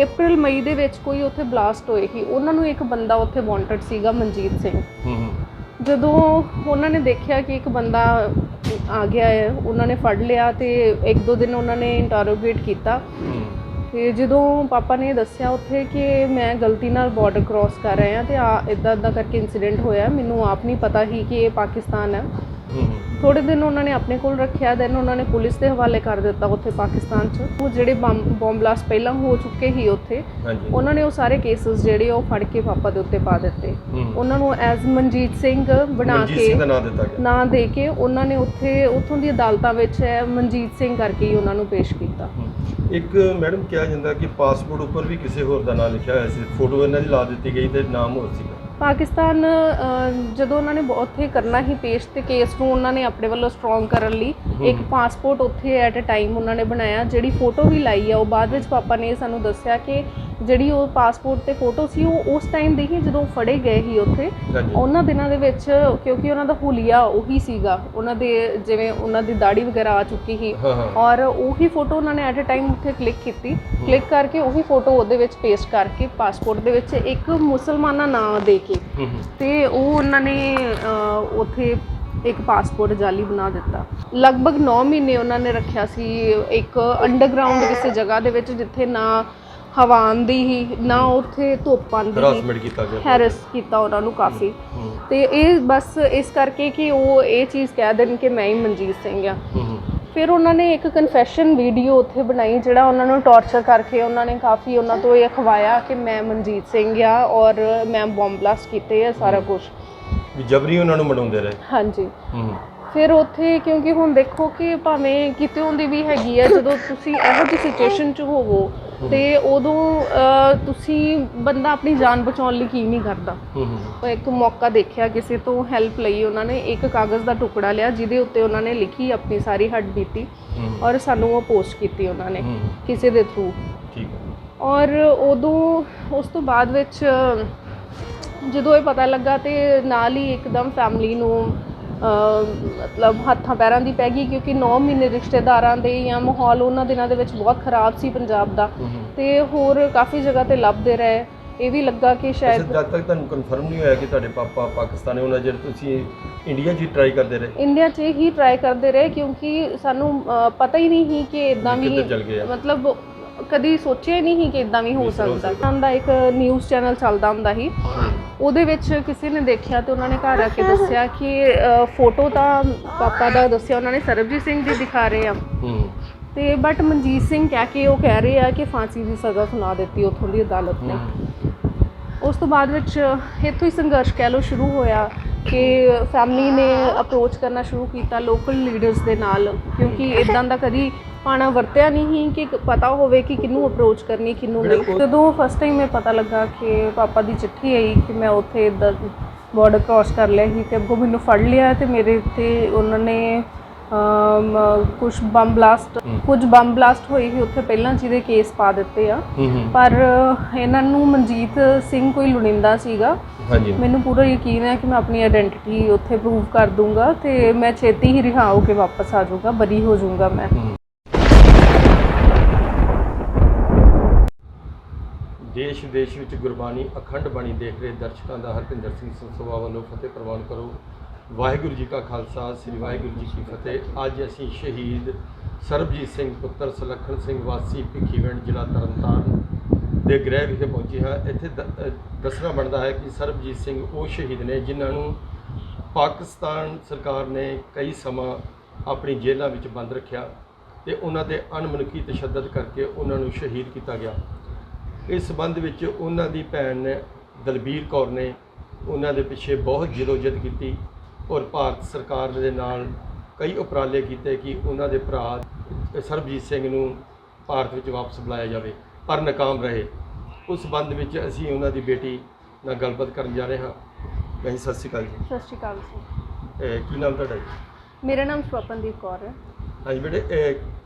ਅਪ੍ਰੈਲ ਮਈ ਦੇ ਵਿੱਚ ਕੋਈ ਉੱਥੇ ਬਲਾਸਟ ਹੋਏ ਸੀ। ਉਹਨਾਂ ਨੂੰ ਇੱਕ ਬੰਦਾ ਉੱਥੇ ਵਾਂਟਡ ਸੀਗਾ, ਮਨਜੀਤ ਸਿੰਘ। ਜਦੋਂ ਉਹਨਾਂ ਨੇ ਦੇਖਿਆ ਕਿ ਇੱਕ ਬੰਦਾ ਆ ਗਿਆ ਹੈ, ਉਹਨਾਂ ਨੇ ਫੜ ਲਿਆ ਤੇ 1-2 ਦਿਨ ਉਹਨਾਂ ਨੇ ਇੰਟਰੋਗੇਟ ਕੀਤਾ। ਤੇ ਜਦੋਂ ਪਾਪਾ ਨੇ ਦੱਸਿਆ ਉੱਥੇ ਕਿ ਮੈਂ ਗਲਤੀ ਨਾਲ ਬਾਰਡਰ ਕ੍ਰੋਸ ਕਰ ਰਿਹਾ ਤੇ ਇੱਦਾਂ ਕਰਕੇ ਇੰਸੀਡੈਂਟ ਹੋਇਆ, ਮੈਨੂੰ ਆਪ ਨਹੀਂ ਪਤਾ ਸੀ ਕਿ ਇਹ ਪਾਕਿਸਤਾਨ ਹੈ। ਥੋੜ੍ਹੇ ਦਿਨ ਉਹਨਾਂ ਨੇ ਆਪਣੇ ਕੋਲ ਰੱਖਿਆ, ਦੈਨ ਉਹਨਾਂ ਨੇ ਪੁਲਿਸ ਦੇ ਹਵਾਲੇ ਕਰ ਦਿੱਤਾ ਉੱਥੇ ਪਾਕਿਸਤਾਨ 'ਚ। ਉਹ ਜਿਹੜੇ ਬੰਬ ਬਲਾਸਟ ਪਹਿਲਾਂ ਹੋ ਚੁੱਕੇ ਸੀ ਉੱਥੇ, ਉਹਨਾਂ ਨੇ ਉਹ ਸਾਰੇ ਕੇਸਿਸ ਜਿਹੜੇ ਉਹ ਫੜ ਕੇ ਪਾਪਾ ਦੇ ਉੱਤੇ ਪਾ ਦਿੱਤੇ। ਉਹਨਾਂ ਨੂੰ ਐਜ਼ ਮਨਜੀਤ ਸਿੰਘ ਬਣਾ ਕੇ ਨਾਂ ਦੇ ਕੇ ਉਹਨਾਂ ਨੇ ਉੱਥੋਂ ਦੀ ਅਦਾਲਤਾਂ ਵਿੱਚ ਮਨਜੀਤ ਸਿੰਘ ਕਰਕੇ ਹੀ ਉਹਨਾਂ ਨੂੰ ਪੇਸ਼ ਕੀਤਾ। ਇੱਕ ਮੈਡਮ ਕਿਹਾ ਜਾਂਦਾ ਕਿ ਪਾਸਪੋਰਟ ਉੱਪਰ ਵੀ ਕਿਸੇ ਹੋਰ ਦਾ ਨਾਮ ਲਿਖਿਆ ਹੋਇਆ ਸੀ, ਫੋਟੋ ਇਹਨਾਂ ਦੀ ਲਾ ਦਿੱਤੀ ਗਈ ਤੇ ਨਾਮ ਹੋਰ ਸੀਗਾ। ਪਾਕਿਸਤਾਨ ਜਦੋਂ ਉਹਨਾਂ ਨੇ ਉੱਥੇ ਕਰਨਾ ਹੀ ਪੇਸ਼, ਤੇ ਕੇਸ ਨੂੰ ਉਹਨਾਂ ਨੇ ਆਪਣੇ ਵੱਲੋਂ ਸਟਰੋਂਗ ਕਰਨ ਲਈ ਇੱਕ ਪਾਸਪੋਰਟ ਉੱਥੇ ਐਟ ਅ ਟਾਈਮ ਉਹਨਾਂ ਨੇ ਬਣਾਇਆ। ਜਿਹੜੀ ਫੋਟੋ ਵੀ ਲਾਈ ਆ ਉਹ ਬਾਅਦ ਵਿੱਚ ਪਾਪਾ ਨੇ ਸਾਨੂੰ ਦੱਸਿਆ ਕਿ ਜਿਹੜੀ ਉਹ ਪਾਸਪੋਰਟ ਤੇ ਫੋਟੋ ਸੀ ਉਹ ਉਸ ਟਾਈਮ ਦੀ ਹੀ ਜਦੋਂ ਫੜੇ ਗਏ ਸੀ ਉੱਥੇ, ਉਹਨਾਂ ਦਿਨਾਂ ਦੇ ਵਿੱਚ, ਕਿਉਂਕਿ ਉਹਨਾਂ ਦਾ ਹੁਲੀਆ ਉਹੀ ਸੀਗਾ, ਉਹਨਾਂ ਦੇ ਜਿਵੇਂ ਉਹਨਾਂ ਦੀ ਦਾੜੀ ਵਗੈਰਾ ਆ ਚੁੱਕੀ ਸੀ, ਔਰ ਉਹੀ ਫੋਟੋ ਉਹਨਾਂ ਨੇ ਐਟ ਅ ਟਾਈਮ ਉੱਥੇ ਕਲਿੱਕ ਕਰਕੇ ਉਹੀ ਫੋਟੋ ਉਹਦੇ ਵਿੱਚ ਪੇਸਟ ਕਰਕੇ ਪਾਸਪੋਰਟ ਦੇ ਵਿੱਚ ਇੱਕ ਮੁਸਲਮਾਨਾ ਨਾਂ ਦੇ ਕੇ ਤੇ ਉਹ ਉਹਨਾਂ ਨੇ ਉੱਥੇ ਇੱਕ ਪਾਸਪੋਰਟ ਜਾਲੀ ਬਣਾ ਦਿੱਤਾ। ਲਗਭਗ 9 ਮਹੀਨੇ ਉਹਨਾਂ ਨੇ ਰੱਖਿਆ ਸੀ ਇੱਕ ਅੰਡਰਗਰਾਊਂਡ ਕਿਸੇ ਜਗ੍ਹਾ ਦੇ ਵਿੱਚ, ਜਿੱਥੇ ਨਾ ਹਵਾ ਆਉਂਦੀ ਹੀ ਨਾ ਉੱਥੇ ਧੁੱਪ ਆਉਂਦੀ ਸੀ। ਹੈਰਸ ਕੀਤਾ ਉਹਨਾਂ ਨੂੰ ਕਾਫੀ। ਤੇ ਇਹ ਬਸ ਇਸ ਕਰਕੇ ਕਿ ਉਹ ਇਹ ਚੀਜ਼ ਕਹਿ ਦੇਣ ਕਿ ਮੈਂ ਹੀ ਮਨਜੀਤ ਸਿੰਘ ਆ। ਫਿਰ ਉਹਨਾਂ ਨੇ ਇੱਕ ਕਨਫੈਸ਼ਨ ਵੀਡੀਓ ਉੱਥੇ ਬਣਾਈ, ਜਿਹੜਾ ਉਹਨਾਂ ਨੂੰ ਟੌਰਚਰ ਕਰਕੇ ਉਹਨਾਂ ਨੇ ਕਾਫੀ ਉਹਨਾਂ ਤੋਂ ਇਹ ਅਖਵਾਇਆ ਕਿ ਮੈਂ ਮਨਜੀਤ ਸਿੰਘ ਆ ਔਰ ਮੈਂ ਬੰਬ ਬਲਾਸਟ ਕੀਤੇ ਆ, ਸਾਰਾ ਕੁਝ ਜਬਰੀ ਉਹਨਾਂ ਨੂੰ ਮਨਾਉਂਦੇ ਰਹੇ। ਹਾਂਜੀ। ਫਿਰ ਉੱਥੇ ਕਿਉਂਕਿ ਹੁਣ ਦੇਖੋ ਕਿ ਭਾਵੇਂ ਕਿਤੇ ਹੁੰਦੀ ਵੀ ਹੈਗੀ ਆ, ਜਦੋਂ ਤੁਸੀਂ ਇਹੋ ਜਿਹੀ ਸਿਚੁਏਸ਼ਨ 'ਚ ਹੋਵੋ ਤੇ ਉਦੋਂ ਤੁਸੀਂ ਬੰਦਾ ਆਪਣੀ ਜਾਨ ਬਚਾਉਣ ਲਈ ਕੀ ਨਹੀਂ ਕਰਦਾ। ਇੱਕ ਮੌਕਾ ਦੇਖਿਆ, ਕਿਸੇ ਤੋਂ ਹੈਲਪ ਲਈ ਉਹਨਾਂ ਨੇ ਇੱਕ ਕਾਗਜ਼ ਦਾ ਟੁਕੜਾ ਲਿਆ ਜਿਹਦੇ ਉੱਤੇ ਉਹਨਾਂ ਨੇ ਲਿਖੀ ਆਪਣੀ ਸਾਰੀ ਹੱਡਬੀਤੀ ਔਰ ਸਾਨੂੰ ਉਹ ਪੋਸਟ ਕੀਤੀ ਉਹਨਾਂ ਨੇ ਕਿਸੇ ਦੇ ਥਰੂ। ਔਰ ਉਦੋਂ ਉਸ ਤੋਂ ਬਾਅਦ ਵਿੱਚ ਜਦੋਂ ਇਹ ਪਤਾ ਲੱਗਾ ਤੇ ਨਾਲ ਹੀ ਇੱਕਦਮ ਫੈਮਿਲੀ ਨੂੰ ਮਤਲਬ ਹੱਥਾਂ ਪੈਰਾਂ ਦੀ ਪੈ ਗਈ, ਕਿਉਂਕਿ 9 ਮਹੀਨੇ ਰਿਸ਼ਤੇਦਾਰਾਂ ਦੇ ਜਾਂ ਮਾਹੌਲ ਉਹਨਾਂ ਦਿਨਾਂ ਦੇ ਵਿੱਚ ਬਹੁਤ ਖਰਾਬ ਸੀ ਪੰਜਾਬ ਦਾ, ਤੇ ਹੋਰ ਕਾਫੀ ਜਗ੍ਹਾ ਤੇ ਲੱਭਦੇ ਰਹੇ। ਇਹ ਵੀ ਲੱਗਾ ਕਿ ਸ਼ਾਇਦ ਜਦ ਤੱਕ ਤੁਹਾਨੂੰ ਕਨਫਰਮ ਨਹੀਂ ਹੋਇਆ ਕਿ ਤੁਹਾਡੇ ਪਾਪਾ ਪਾਕਿਸਤਾਨੀ ਉਹਨਾਂ, ਜਦ ਤੁਸੀਂ ਇੰਡੀਆ 'ਚ ਹੀ ਟਰਾਈ ਕਰਦੇ ਰਹੇ? ਇੰਡੀਆ 'ਚ ਹੀ ਟਰਾਈ ਕਰਦੇ ਰਹੇ, ਕਿਉਂਕਿ ਸਾਨੂੰ ਪਤਾ ਹੀ ਨਹੀਂ ਸੀ ਕਿ ਇੱਦਾਂ ਵੀ, ਮਤਲਬ ਕਦੀ ਸੋਚਿਆ ਹੀ ਨਹੀਂ ਸੀ ਕਿ ਇੱਦਾਂ ਵੀ ਹੋ ਸਕਦਾ। ਉਹਦਾ ਇੱਕ ਨਿਊਜ਼ ਚੈਨਲ ਚੱਲਦਾ ਹੁੰਦਾ ਸੀ, ਉਹਦੇ ਵਿੱਚ ਕਿਸੇ ਨੇ ਦੇਖਿਆ ਤੇ ਉਹਨਾਂ ਨੇ ਘਰ ਆ ਕੇ ਦੱਸਿਆ ਕਿ ਫੋਟੋ ਤਾਂ ਪਾਪਾ ਦਾ ਦੱਸਿਆ ਉਹਨਾਂ ਨੇ ਸਰਬਜੀਤ ਸਿੰਘ ਦੀ ਦਿਖਾ ਰਹੇ ਆ, ਤੇ ਬਟ ਮਨਜੀਤ ਸਿੰਘ ਕਹਿ ਕੇ ਉਹ ਕਹਿ ਰਹੇ ਆ ਕਿ ਫਾਂਸੀ ਦੀ ਸਜ਼ਾ ਸੁਣਾ ਦਿੱਤੀ ਉੱਥੋਂ ਦੀ ਅਦਾਲਤ ਨੇ। ਉਸ ਤੋਂ ਬਾਅਦ ਵਿੱਚ ਇੱਥੋਂ ਹੀ ਸੰਘਰਸ਼ ਕਹਿ ਲਓ ਸ਼ੁਰੂ ਹੋਇਆ ਕਿ ਫੈਮਿਲੀ ਨੇ ਅਪਰੋਚ ਕਰਨਾ ਸ਼ੁਰੂ ਕੀਤਾ ਲੋਕਲ ਲੀਡਰਸ ਦੇ ਨਾਲ, ਕਿਉਂਕਿ ਇੱਦਾਂ ਦਾ ਕਦੀ ਪਾਣਾ ਵਰਤਿਆ ਨਹੀਂ ਸੀ ਕਿ ਪਤਾ ਹੋਵੇ ਕਿ ਕਿਹਨੂੰ ਅਪਰੋਚ ਕਰਨੀ ਕਿਹਨੂੰ ਨਹੀਂ। ਜਦੋਂ ਫਸਟ ਟਾਈਮ ਇਹ ਪਤਾ ਲੱਗਾ ਕਿ ਪਾਪਾ ਦੀ ਚਿੱਠੀ ਆਈ ਕਿ ਮੈਂ ਉੱਥੇ ਇੱਦਾਂ ਬਾਰਡਰ ਕ੍ਰੋਸ ਕਰ ਲਿਆ ਸੀ ਤੇ ਅੱਗੋਂ ਮੈਨੂੰ ਫੜ ਲਿਆ ਤੇ ਮੇਰੇ ਉੱਤੇ ਉਹਨਾਂ ਨੇ ਕੁਝ ਬੰਬ ਬਲਾਸਟ ਹੋਈ ਸੀ ਉੱਥੇ ਪਹਿਲਾਂ, ਜਿਹਦੇ ਕੇਸ ਪਾ ਦਿੱਤੇ ਆ। ਪਰ ਇਹਨਾਂ ਨੂੰ ਮਨਜੀਤ ਸਿੰਘ ਕੋਈ ਲੁੜਿੰਦਾ ਸੀਗਾ। ਮੈਨੂੰ ਪੂਰਾ ਯਕੀਨ ਹੈ ਕਿ ਮੈਂ ਆਪਣੀ ਆਇਡੈਂਟੀਟੀ ਉੱਥੇ ਪ੍ਰੂਵ ਕਰ ਦੂੰਗਾ ਤੇ ਮੈਂ ਛੇਤੀ ਹੀ ਰਿਹਾ ਹੋ ਕੇ ਵਾਪਸ ਆ ਜਾਊਗਾ, ਬਰੀ ਹੋ ਜਾਊਗਾ ਮੈਂ। ਦੇਸ਼ ਵਿਦੇਸ਼ ਵਿੱਚ ਗੁਰਬਾਣੀ ਅਖੰਡ ਬਾਣੀ ਦੇਖ ਰਹੇ ਦਰਸ਼ਕਾਂ ਦਾ ਹਰਪਿੰਦਰ ਸਿੰਘ ਸੰਸਵਾ ਵੱਲੋਂ ਫਤਿਹ ਪ੍ਰਵਾਨ ਕਰੋ। ਵਾਹਿਗੁਰੂ ਜੀ ਕਾ ਖਾਲਸਾ, ਸ੍ਰੀ ਵਾਹਿਗੁਰੂ ਜੀ ਕੀ ਫਤਿਹ। ਅੱਜ ਅਸੀਂ ਸ਼ਹੀਦ ਸਰਬਜੀਤ ਸਿੰਘ ਪੁੱਤਰ ਸੁਲੱਖਣ ਸਿੰਘ ਵਾਸੀ ਭਿੱਖੀਵਿੰਡ ਜ਼ਿਲ੍ਹਾ ਤਰਨਤਾਰਨ ਦੇ ਗ੍ਰਹਿ ਵਿਖੇ ਪਹੁੰਚੇ ਹਾਂ। ਇੱਥੇ ਦੱਸਣਾ ਬਣਦਾ ਹੈ ਕਿ ਸਰਬਜੀਤ ਸਿੰਘ ਉਹ ਸ਼ਹੀਦ ਨੇ ਜਿਨ੍ਹਾਂ ਨੂੰ ਪਾਕਿਸਤਾਨ ਸਰਕਾਰ ਨੇ ਕਈ ਸਮਾਂ ਆਪਣੀ ਜੇਲ੍ਹਾਂ ਵਿੱਚ ਬੰਦ ਰੱਖਿਆ ਤੇ ਉਹਨਾਂ ਦੇ ਅਣਮਨੁੱਖੀ ਤਸ਼ੱਦਦ ਕਰਕੇ ਉਹਨਾਂ ਨੂੰ ਸ਼ਹੀਦ ਕੀਤਾ ਗਿਆ। ਇਸ ਸੰਬੰਧ ਵਿੱਚ ਉਹਨਾਂ ਦੀ ਭੈਣ ਨੇ ਦਲਬੀਰ ਕੌਰ ਨੇ ਉਹਨਾਂ ਦੇ ਪਿੱਛੇ ਬਹੁਤ ਜਦੋਜਹਿਦ ਕੀਤੀ ਔਰ ਭਾਰਤ ਸਰਕਾਰ ਦੇ ਨਾਲ ਕਈ ਉਪਰਾਲੇ ਕੀਤੇ ਕਿ ਉਹਨਾਂ ਦੇ ਭਰਾ ਸਰਬਜੀਤ ਸਿੰਘ ਨੂੰ ਭਾਰਤ ਵਿੱਚ ਵਾਪਸ ਬੁਲਾਇਆ ਜਾਵੇ, ਪਰ ਨਾਕਾਮ ਰਹੇ। ਉਸ ਸੰਬੰਧ ਵਿੱਚ ਅਸੀਂ ਉਹਨਾਂ ਦੀ ਬੇਟੀ ਨਾਲ ਗੱਲਬਾਤ ਕਰਨ ਜਾ ਰਹੇ ਹਾਂ। ਭੈਣ ਸਤਿ ਸ਼੍ਰੀ ਅਕਾਲ ਜੀ। ਸਤਿ ਸ਼੍ਰੀ ਅਕਾਲ ਜੀ। ਕੀ ਨਾਮ ਤੁਹਾਡਾ ਜੀ? ਮੇਰਾ ਨਾਮ ਸਵਪਨਦੀਪ ਕੌਰ ਹੈ। ਹਾਂਜੀ ਬੇਟੇ,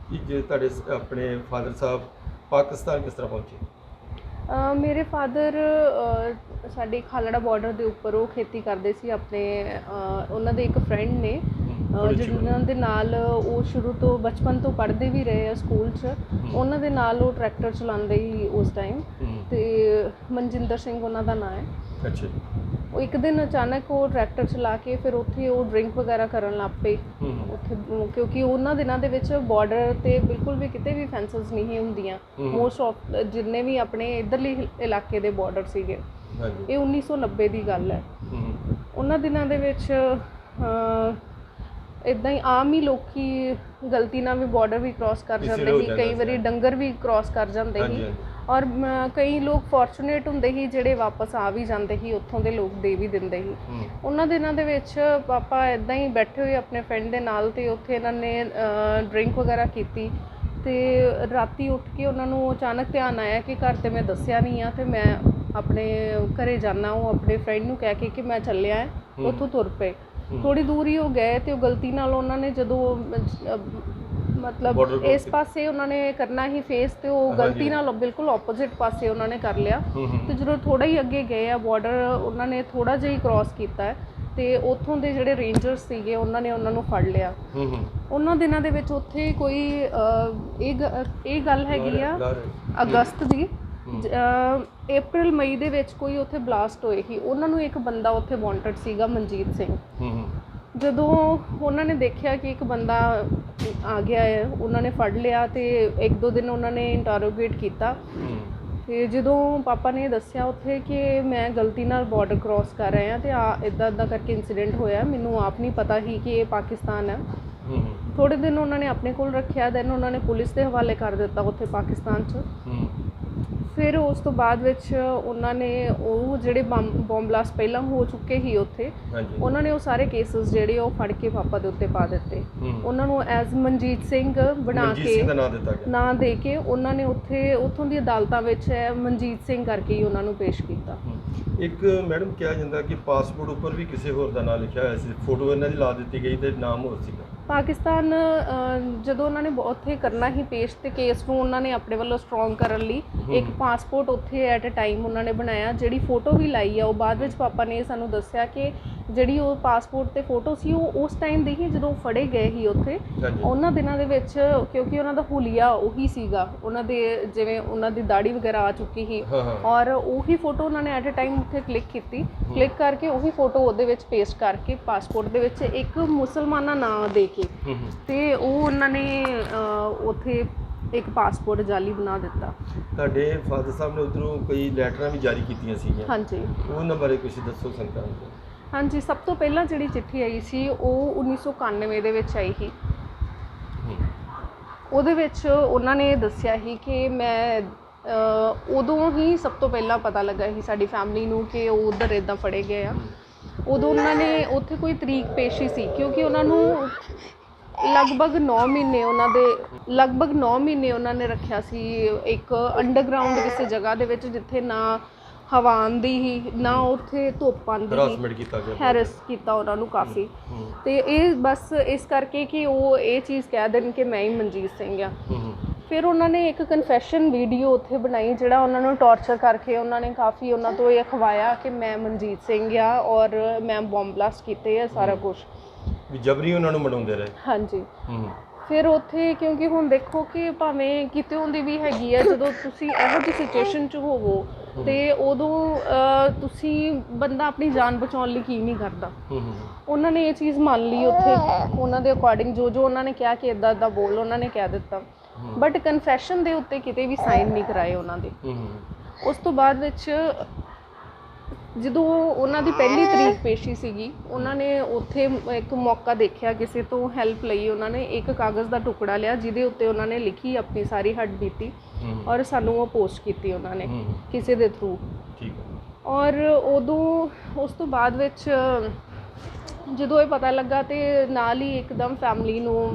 ਜੇ ਤੁਹਾਡੇ ਆਪਣੇ ਫਾਦਰ ਸਾਹਿਬ ਪਾਕਿਸਤਾਨ ਕਿਸ ਤਰ੍ਹਾਂ ਪਹੁੰਚੇ? ਮੇਰੇ ਫਾਦਰ ਸਾਡੇ ਖਾਲੜਾ ਬਾਰਡਰ ਦੇ ਉੱਪਰ ਉਹ ਖੇਤੀ ਕਰਦੇ ਸੀ ਆਪਣੇ, ਉਹਨਾਂ ਦੇ ਇੱਕ ਫਰੈਂਡ ਨੇ ਜਿਨ੍ਹਾਂ ਦੇ ਨਾਲ ਉਹ ਸ਼ੁਰੂ ਤੋਂ ਬਚਪਨ ਤੋਂ ਪੜ੍ਹਦੇ ਵੀ ਰਹੇ ਆ ਸਕੂਲ 'ਚ, ਉਹਨਾਂ ਦੇ ਨਾਲ ਉਹ ਟਰੈਕਟਰ ਚਲਾਉਂਦੇ ਹੀ ਉਸ ਟਾਈਮ। ਤੇ ਮਨਜਿੰਦਰ ਸਿੰਘ ਉਹਨਾਂ ਦਾ ਨਾਂ ਹੈ। ਅੱਛਾ। ਉਹ ਇੱਕ ਦਿਨ ਅਚਾਨਕ ਉਹ ਟਰੈਕਟਰ ਚਲਾ ਕੇ ਫਿਰ ਉੱਥੇ ਉਹ ਡਰਿੰਕ ਵਗੈਰਾ ਕਰਨ ਲੱਗ ਪਏ ਉੱਥੇ, ਕਿਉਂਕਿ ਉਹਨਾਂ ਦਿਨਾਂ ਦੇ ਵਿੱਚ ਬਾਰਡਰ 'ਤੇ ਬਿਲਕੁਲ ਵੀ ਕਿਤੇ ਵੀ ਫੈਂਸਸ ਨਹੀਂ ਹੁੰਦੀਆਂ। ਮੋਸਟ ਆਫ ਜਿੰਨੇ ਵੀ ਆਪਣੇ ਇੱਧਰਲੇ ਇਲਾਕੇ ਦੇ ਬਾਰਡਰ ਸੀਗੇ। ਇਹ 1990 ਦੀ ਗੱਲ ਹੈ। ਉਹਨਾਂ ਦਿਨਾਂ ਦੇ ਵਿੱਚ ਇੱਦਾਂ ਹੀ ਆਮ ਹੀ ਲੋਕੀ ਗਲਤੀ ਨਾਲ ਵੀ ਬਾਰਡਰ ਵੀ ਕ੍ਰਾਸ ਕਰ ਜਾਂਦੇ ਸੀ, ਕਈ ਵਾਰੀ ਡੰਗਰ ਵੀ ਕ੍ਰਾਸ ਕਰ ਜਾਂਦੇ ਸੀ, ਔਰ ਕਈ ਲੋਕ ਫੋਰਚੂਨੇਟ ਹੁੰਦੇ ਸੀ ਜਿਹੜੇ ਵਾਪਸ ਆ ਵੀ ਜਾਂਦੇ ਸੀ, ਉੱਥੋਂ ਦੇ ਲੋਕ ਦੇ ਵੀ ਦਿੰਦੇ ਸੀ। ਉਹਨਾਂ ਦਿਨਾਂ ਦੇ ਵਿੱਚ ਪਾਪਾ ਇੱਦਾਂ ਹੀ ਬੈਠੇ ਹੋਏ ਆਪਣੇ ਫਰੈਂਡ ਦੇ ਨਾਲ, ਤੇ ਉੱਥੇ ਇਹਨਾਂ ਨੇ ਡਰਿੰਕ ਵਗੈਰਾ ਕੀਤੀ, ਤੇ ਰਾਤੀ ਉੱਠ ਕੇ ਉਹਨਾਂ ਨੂੰ ਅਚਾਨਕ ਧਿਆਨ ਆਇਆ ਕਿ ਘਰ 'ਤੇ ਮੈਂ ਦੱਸਿਆ ਨਹੀਂ ਆ, ਤੇ ਮੈਂ ਆਪਣੇ ਘਰੇ ਜਾਣਾ। ਉਹ ਆਪਣੇ ਫਰੈਂਡ ਨੂੰ ਕਹਿ ਕੇ ਕਿ ਮੈਂ ਚੱਲਿਆ ਹੈ, ਉੱਥੋਂ ਤੁਰ ਪਏ। ਥੋੜ੍ਹੀ ਦੂਰ ਹੀ ਉਹ ਗਏ, ਤੇ ਉਹ ਗਲਤੀ ਨਾਲ ਉਹਨਾਂ ਨੇ ਜਦੋਂ ਮਤਲਬ ਇਸ ਪਾਸੇ ਉਹਨਾਂ ਨੇ ਕਰਨਾ ਹੀ ਫੇਸ, ਤੇ ਉਹ ਗਲਤੀ ਨਾਲ ਬਿਲਕੁਲ ਆਪੋਜ਼ਿਟ ਪਾਸੇ ਉਹਨਾਂ ਨੇ ਕਰ ਲਿਆ। ਤੇ ਜਦੋਂ ਥੋੜ੍ਹਾ ਹੀ ਅੱਗੇ ਗਏ ਆ ਬਾਰਡਰ, ਉਹਨਾਂ ਨੇ ਥੋੜ੍ਹਾ ਜਿਹਾ ਹੀ ਕ੍ਰਾਸ ਕੀਤਾ ਹੈ, ਤੇ ਉੱਥੋਂ ਦੇ ਜਿਹੜੇ ਰੇਂਜਰਸ ਸੀਗੇ ਉਹਨਾਂ ਨੇ ਉਹਨਾਂ ਨੂੰ ਫੜ ਲਿਆ। ਉਹਨਾਂ ਦਿਨਾਂ ਦੇ ਵਿੱਚ ਉੱਥੇ ਕੋਈ ਇਹ ਗੱਲ ਹੈਗੀ ਆ ਅਗਸਤ ਦੀ, ਅਪ੍ਰੈਲ ਮਈ ਦੇ ਵਿੱਚ ਕੋਈ ਉੱਥੇ ਬਲਾਸਟ ਹੋਏ ਸੀ। ਉਹਨਾਂ ਨੂੰ ਇੱਕ ਬੰਦਾ ਉੱਥੇ ਵਾਂਟਡ ਸੀਗਾ, ਮਨਜੀਤ ਸਿੰਘ। ਜਦੋਂ ਉਹਨਾਂ ਨੇ ਦੇਖਿਆ ਕਿ ਇੱਕ ਬੰਦਾ ਆ ਗਿਆ ਹੈ, ਉਹਨਾਂ ਨੇ ਫੜ ਲਿਆ, ਤੇ 1-2 ਦਿਨ ਉਹਨਾਂ ਨੇ ਇੰਟਰੋਗੇਟ ਕੀਤਾ। ਤੇ ਜਦੋਂ ਪਾਪਾ ਨੇ ਦੱਸਿਆ ਉੱਥੇ ਕਿ ਮੈਂ ਗਲਤੀ ਨਾਲ ਬਾਰਡਰ ਕ੍ਰਾਸ ਕਰ ਰਿਹਾ, ਤੇ ਇੱਦਾਂ ਕਰਕੇ ਇੰਸੀਡੈਂਟ ਹੋਇਆ, ਮੈਨੂੰ ਆਪ ਨਹੀਂ ਪਤਾ ਸੀ ਕਿ ਇਹ ਪਾਕਿਸਤਾਨ ਹੈ। ਥੋੜ੍ਹੇ ਦਿਨ ਉਹਨਾਂ ਨੇ ਆਪਣੇ ਕੋਲ ਰੱਖਿਆ, ਦੈਨ ਉਹਨਾਂ ਨੇ ਪੁਲਿਸ ਦੇ ਹਵਾਲੇ ਕਰ ਦਿੱਤਾ ਉੱਥੇ ਪਾਕਿਸਤਾਨ 'ਚ। ਫਿਰ ਉਸ ਤੋਂ ਬਾਅਦ ਵਿੱਚ ਉਹਨਾਂ ਨੇ ਉਹ ਜਿਹੜੇ ਬੰਬ ਬਲਾਸਟ ਪਹਿਲਾਂ ਹੋ ਚੁੱਕੇ ਸੀ ਉੱਥੇ, ਉਹਨਾਂ ਨੇ ਉਹ ਸਾਰੇ ਕੇਸਿਸ ਜਿਹੜੇ ਉਹ ਫੜ ਕੇ ਪਾਪਾ ਦੇ ਉੱਤੇ ਪਾ ਦਿੱਤੇ। ਉਹਨਾਂ ਨੂੰ ਐਜ਼ ਮਨਜੀਤ ਸਿੰਘ ਬਣਾ ਕੇ ਨਾਂ ਦੇ ਕੇ ਉਹਨਾਂ ਨੇ ਉੱਥੋਂ ਦੀ ਅਦਾਲਤਾਂ ਵਿੱਚ ਮਨਜੀਤ ਸਿੰਘ ਕਰਕੇ ਹੀ ਉਹਨਾਂ ਨੂੰ ਪੇਸ਼ ਕੀਤਾ। ਇੱਕ ਮੈਡਮ ਕਿਹਾ ਜਾਂਦਾ ਕਿ ਪਾਸਪੋਰਟ ਉੱਪਰ ਵੀ ਕਿਸੇ ਹੋਰ ਦਾ ਨਾਮ ਲਿਖਿਆ ਹੋਇਆ ਸੀ, ਫੋਟੋ ਇਹਨਾਂ ਦੀ ਲਾ ਦਿੱਤੀ ਗਈ ਤੇ ਨਾਮ ਹੋਰ ਸੀਗਾ। ਪਾਕਿਸਤਾਨ ਜਦੋਂ ਉਹਨਾਂ ਨੇ ਉੱਥੇ ਕਰਨਾ ਹੀ ਪੇਸ਼, ਤੇ ਕੇਸ ਨੂੰ ਉਹਨਾਂ ਨੇ ਆਪਣੇ ਵੱਲੋਂ ਸਟਰੋਂਗ ਕਰਨ ਲਈ ਇੱਕ ਪਾਸਪੋਰਟ ਉੱਥੇ ਐਟ ਅ ਟਾਈਮ ਉਹਨਾਂ ਨੇ ਬਣਾਇਆ, ਜਿਹੜੀ ਫੋਟੋ ਵੀ ਲਾਈ ਆ। ਉਹ ਬਾਅਦ ਵਿੱਚ ਪਾਪਾ ਨੇ ਸਾਨੂੰ ਦੱਸਿਆ ਕਿ ਜਿਹੜੀ ਉਹ ਪਾਸਪੋਰਟ ਤੇ ਫੋਟੋ ਸੀ ਉਹ ਉਸ ਟਾਈਮ ਦੀ ਹੀ ਜਦੋਂ ਫੜੇ ਗਏ ਸੀ ਉੱਥੇ, ਉਹਨਾਂ ਦਿਨਾਂ ਦੇ ਵਿੱਚ, ਕਿਉਂਕਿ ਉਹਨਾਂ ਦਾ ਹੁਲੀਆ ਉਹੀ ਸੀਗਾ, ਉਹਨਾਂ ਦੇ ਜਿਵੇਂ ਉਹਨਾਂ ਦੀ ਦਾੜੀ ਵਗੈਰਾ ਆ ਚੁੱਕੀ ਸੀ, ਔਰ ਉਹੀ ਫੋਟੋ ਉਹਨਾਂ ਨੇ ਐਟ ਅ ਟਾਈਮ ਉੱਥੇ ਕਲਿੱਕ ਕਰਕੇ ਉਹੀ ਫੋਟੋ ਉਹਦੇ ਵਿੱਚ ਪੇਸਟ ਕਰਕੇ ਪਾਸਪੋਰਟ ਦੇ ਵਿੱਚ ਇੱਕ ਮੁਸਲਮਾਨਾ ਨਾਂ ਦੇ ਕੇ, ਤੇ ਉਹ ਉਹਨਾਂ ਨੇ ਉੱਥੇ ਇੱਕ ਪਾਸਪੋਰਟ ਜਾਲੀ ਬਣਾ ਦਿੱਤਾ। ਤੁਹਾਡੇ ਫਾਦਰ ਸਾਹਿਬ ਨੇ ਉੱਧਰੋਂ ਕੋਈ ਲੈਟਰਾਂ ਵੀ ਜਾਰੀ ਕੀਤੀਆਂ ਸੀਗੀਆਂ। ਹਾਂਜੀ, ਉਹਨਾਂ ਬਾਰੇ ਕੁਝ ਦੱਸੋ ਸੰਗਤਾਂ ਨੂੰ। ਹਾਂਜੀ, ਸਭ ਤੋਂ ਪਹਿਲਾਂ ਜਿਹੜੀ ਚਿੱਠੀ ਆਈ ਸੀ ਉਹ 1991 ਦੇ ਵਿੱਚ ਆਈ ਸੀ। ਉਹਦੇ ਵਿੱਚ ਉਹਨਾਂ ਨੇ ਦੱਸਿਆ ਸੀ ਕਿ ਮੈਂ ਉਦੋਂ ਹੀ ਸਭ ਤੋਂ ਪਹਿਲਾਂ ਪਤਾ ਲੱਗਾ ਸੀ ਸਾਡੀ ਫੈਮਿਲੀ ਨੂੰ ਕਿ ਉਹ ਉੱਧਰ ਇੱਦਾਂ ਫੜੇ ਗਏ ਆ। ਉਦੋਂ ਉਹਨਾਂ ਨੇ ਉੱਥੇ ਕੋਈ ਤਰੀਕ ਪੇਸ਼ੀ ਸੀ, ਕਿਉਂਕਿ ਉਹਨਾਂ ਨੂੰ ਲਗਭਗ 9 ਮਹੀਨੇ ਉਹਨਾਂ ਨੇ ਰੱਖਿਆ ਸੀ ਇੱਕ ਅੰਡਰਗਰਾਊਂਡ ਕਿਸੇ ਜਗ੍ਹਾ ਦੇ ਵਿੱਚ, ਜਿੱਥੇ ਨਾ ਹਵਾ ਆਉਂਦੀ ਹੀ ਨਾ ਉੱਥੇ ਧੁੱਪ ਆਉਂਦੀ ਸੀ। ਹੈਰਸ ਕੀਤਾ ਉਹਨਾਂ ਨੂੰ ਕਾਫੀ। ਤੇ ਇਹ ਬਸ ਇਸ ਕਰਕੇ ਕਿ ਉਹ ਇਹ ਚੀਜ਼ ਕਹਿ ਦੇਣ ਕਿ ਮੈਂ ਹੀ ਮਨਜੀਤ ਸਿੰਘ ਆ। ਫਿਰ ਉਹਨਾਂ ਨੇ ਇੱਕ ਕਨਫੈਸ਼ਨ ਵੀਡੀਓ ਉੱਥੇ ਬਣਾਈ, ਜਿਹੜਾ ਉਹਨਾਂ ਨੂੰ ਟੌਰਚਰ ਕਰਕੇ ਉਹਨਾਂ ਨੇ ਕਾਫੀ ਉਹਨਾਂ ਤੋਂ ਇਹ ਅਖਵਾਇਆ ਕਿ ਮੈਂ ਮਨਜੀਤ ਸਿੰਘ ਆ ਔਰ ਮੈਂ ਬੰਬ ਬਲਾਸਟ ਕੀਤੇ ਆ, ਸਾਰਾ ਕੁਝ ਵੀ ਜਬਰੀ ਉਹਨਾਂ ਨੂੰ ਮਨਾਉਂਦੇ ਰਹੇ। ਹਾਂਜੀ। ਫਿਰ ਉੱਥੇ ਕਿਉਂਕਿ ਹੁਣ ਦੇਖੋ ਕਿ ਭਾਵੇਂ ਕਿਤੇ ਹੁੰਦੀ ਵੀ ਹੈਗੀ ਆ, ਜਦੋਂ ਤੁਸੀਂ ਇਹੋ ਜਿਹੀ ਸਿਚੁਏਸ਼ਨ 'ਚ ਹੋਵੋ ਤੇ ਉਦੋਂ ਤੁਸੀਂ ਬੰਦਾ ਆਪਣੀ ਜਾਨ ਬਚਾਉਣ ਲਈ ਕੀ ਨਹੀਂ ਕਰਦਾ। ਉਹਨਾਂ ਨੇ ਇਹ ਚੀਜ਼ ਮੰਨ ਲਈ ਉੱਥੇ, ਉਹਨਾਂ ਦੇ ਅਕੋਰਡਿੰਗ ਜੋ ਉਹਨਾਂ ਨੇ ਕਿਹਾ ਕਿ ਇੱਦਾਂ ਇੱਦਾਂ ਬੋਲ, ਉਹਨਾਂ ਨੇ ਕਹਿ ਦਿੱਤਾ, ਬਟ ਕਨਫੈਸ਼ਨ ਦੇ ਉੱਤੇ ਕਿਤੇ ਵੀ ਸਾਈਨ ਨਹੀਂ ਕਰਾਏ ਉਹਨਾਂ ਦੇ। ਉਸ ਤੋਂ ਬਾਅਦ ਵਿੱਚ ਜਦੋਂ ਉਹਨਾਂ ਦੀ ਪਹਿਲੀ ਤਰੀਕ ਪੇਸ਼ੀ ਸੀਗੀ, ਉਹਨਾਂ ਨੇ ਉੱਥੇ ਇੱਕ ਮੌਕਾ ਦੇਖਿਆ, ਕਿਸੇ ਤੋਂ ਹੈਲਪ ਲਈ ਉਹਨਾਂ ਨੇ ਇੱਕ ਕਾਗਜ਼ ਦਾ ਟੁਕੜਾ ਲਿਆ ਜਿਹਦੇ ਉੱਤੇ ਉਹਨਾਂ ਨੇ ਲਿਖੀ ਆਪਣੀ ਸਾਰੀ ਹੱਡਬੀਤੀ, ਔਰ ਸਾਨੂੰ ਉਹ ਪੋਸਟ ਕੀਤੀ ਉਹਨਾਂ ਨੇ ਕਿਸੇ ਦੇ ਥਰੂ। ਔਰ ਉਦੋਂ ਉਸ ਤੋਂ ਬਾਅਦ ਵਿੱਚ ਜਦੋਂ ਇਹ ਪਤਾ ਲੱਗਾ ਤੇ ਨਾਲ ਹੀ ਇੱਕਦਮ ਫੈਮਿਲੀ ਨੂੰ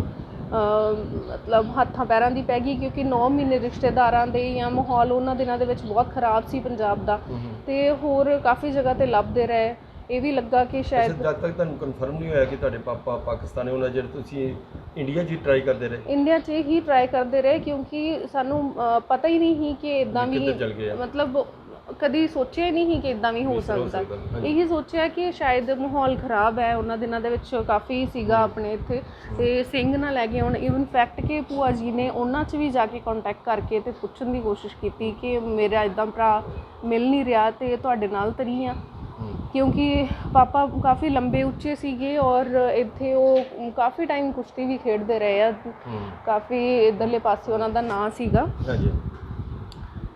ਮਤਲਬ ਹੱਥਾਂ ਪੈਰਾਂ ਦੀ ਪੈ ਗਈ, ਕਿਉਂਕਿ 9 ਮਹੀਨੇ ਰਿਸ਼ਤੇਦਾਰਾਂ ਦੇ ਜਾਂ ਮਾਹੌਲ ਉਹਨਾਂ ਦਿਨਾਂ ਦੇ ਵਿੱਚ ਬਹੁਤ ਖਰਾਬ ਸੀ ਪੰਜਾਬ ਦਾ, ਤੇ ਹੋਰ ਕਾਫੀ ਜਗ੍ਹਾ ਤੇ ਲੱਭਦੇ ਰਹੇ। ਇਹ ਵੀ ਲੱਗਾ ਕਿ ਸ਼ਾਇਦ ਜਦ ਤੱਕ ਤੁਹਾਨੂੰ ਕਨਫਰਮ ਨਹੀਂ ਹੋਇਆ ਕਿ ਤੁਹਾਡੇ ਪਾਪਾ ਪਾਕਿਸਤਾਨੀ, ਉਹਨਾਂ ਜਿਹੜੇ ਤੁਸੀਂ ਇੰਡੀਆ 'ਚ ਹੀ ਟਰਾਈ ਕਰਦੇ ਰਹੇ? ਇੰਡੀਆ 'ਚ ਹੀ ਟਰਾਈ ਕਰਦੇ ਰਹੇ, ਕਿਉਂਕਿ ਸਾਨੂੰ ਪਤਾ ਹੀ ਨਹੀਂ ਸੀ ਕਿ ਇੱਦਾਂ ਵੀ ਮਤਲਬ ਕਦੀ ਸੋਚਿਆ ਹੀ ਨਹੀਂ ਸੀ ਕਿ ਇਦਾਂ ਵੀ ਹੋ ਸਕਦਾ। ਇਹੀ ਸੋਚਿਆ ਕਿ ਸ਼ਾਇਦ ਮਾਹੌਲ ਖਰਾਬ ਹੈ ਉਹਨਾਂ ਦਿਨਾਂ ਦੇ ਵਿੱਚ, ਕਾਫੀ ਸੀਗਾ ਆਪਣੇ ਇੱਥੇ, ਤੇ ਸਿੰਘ ਨਾ ਲੈ ਕੇ ਆਉਣ। ਇਵਨ ਫੈਕਟ ਕਿ ਭੂਆ ਜੀ ਨੇ ਉਹਨਾਂ 'ਚ ਵੀ ਜਾ ਕੇ ਕੰਟੈਕਟ ਕਰਕੇ ਤੇ ਪੁੱਛਣ ਦੀ ਕੋਸ਼ਿਸ਼ ਕੀਤੀ ਕਿ ਮੇਰਾ ਇਦਾਂ ਭਰਾ ਮਿਲ ਨਹੀਂ ਰਿਹਾ ਤੇ ਤੁਹਾਡੇ ਨਾਲ ਤਾਂ ਨਹੀਂ ਆ, ਕਿਉਂਕਿ ਪਾਪਾ ਕਾਫੀ ਲੰਬੇ ਉੱਚੇ ਸੀਗੇ ਔਰ ਇੱਥੇ ਉਹ ਕਾਫੀ ਟਾਈਮ ਕੁਸ਼ਤੀ ਵੀ ਖੇਡਦੇ ਰਹੇ ਆ, ਕਾਫੀ ਇੱਧਰਲੇ ਪਾਸੇ ਉਹਨਾਂ ਦਾ ਨਾਂ ਸੀਗਾ।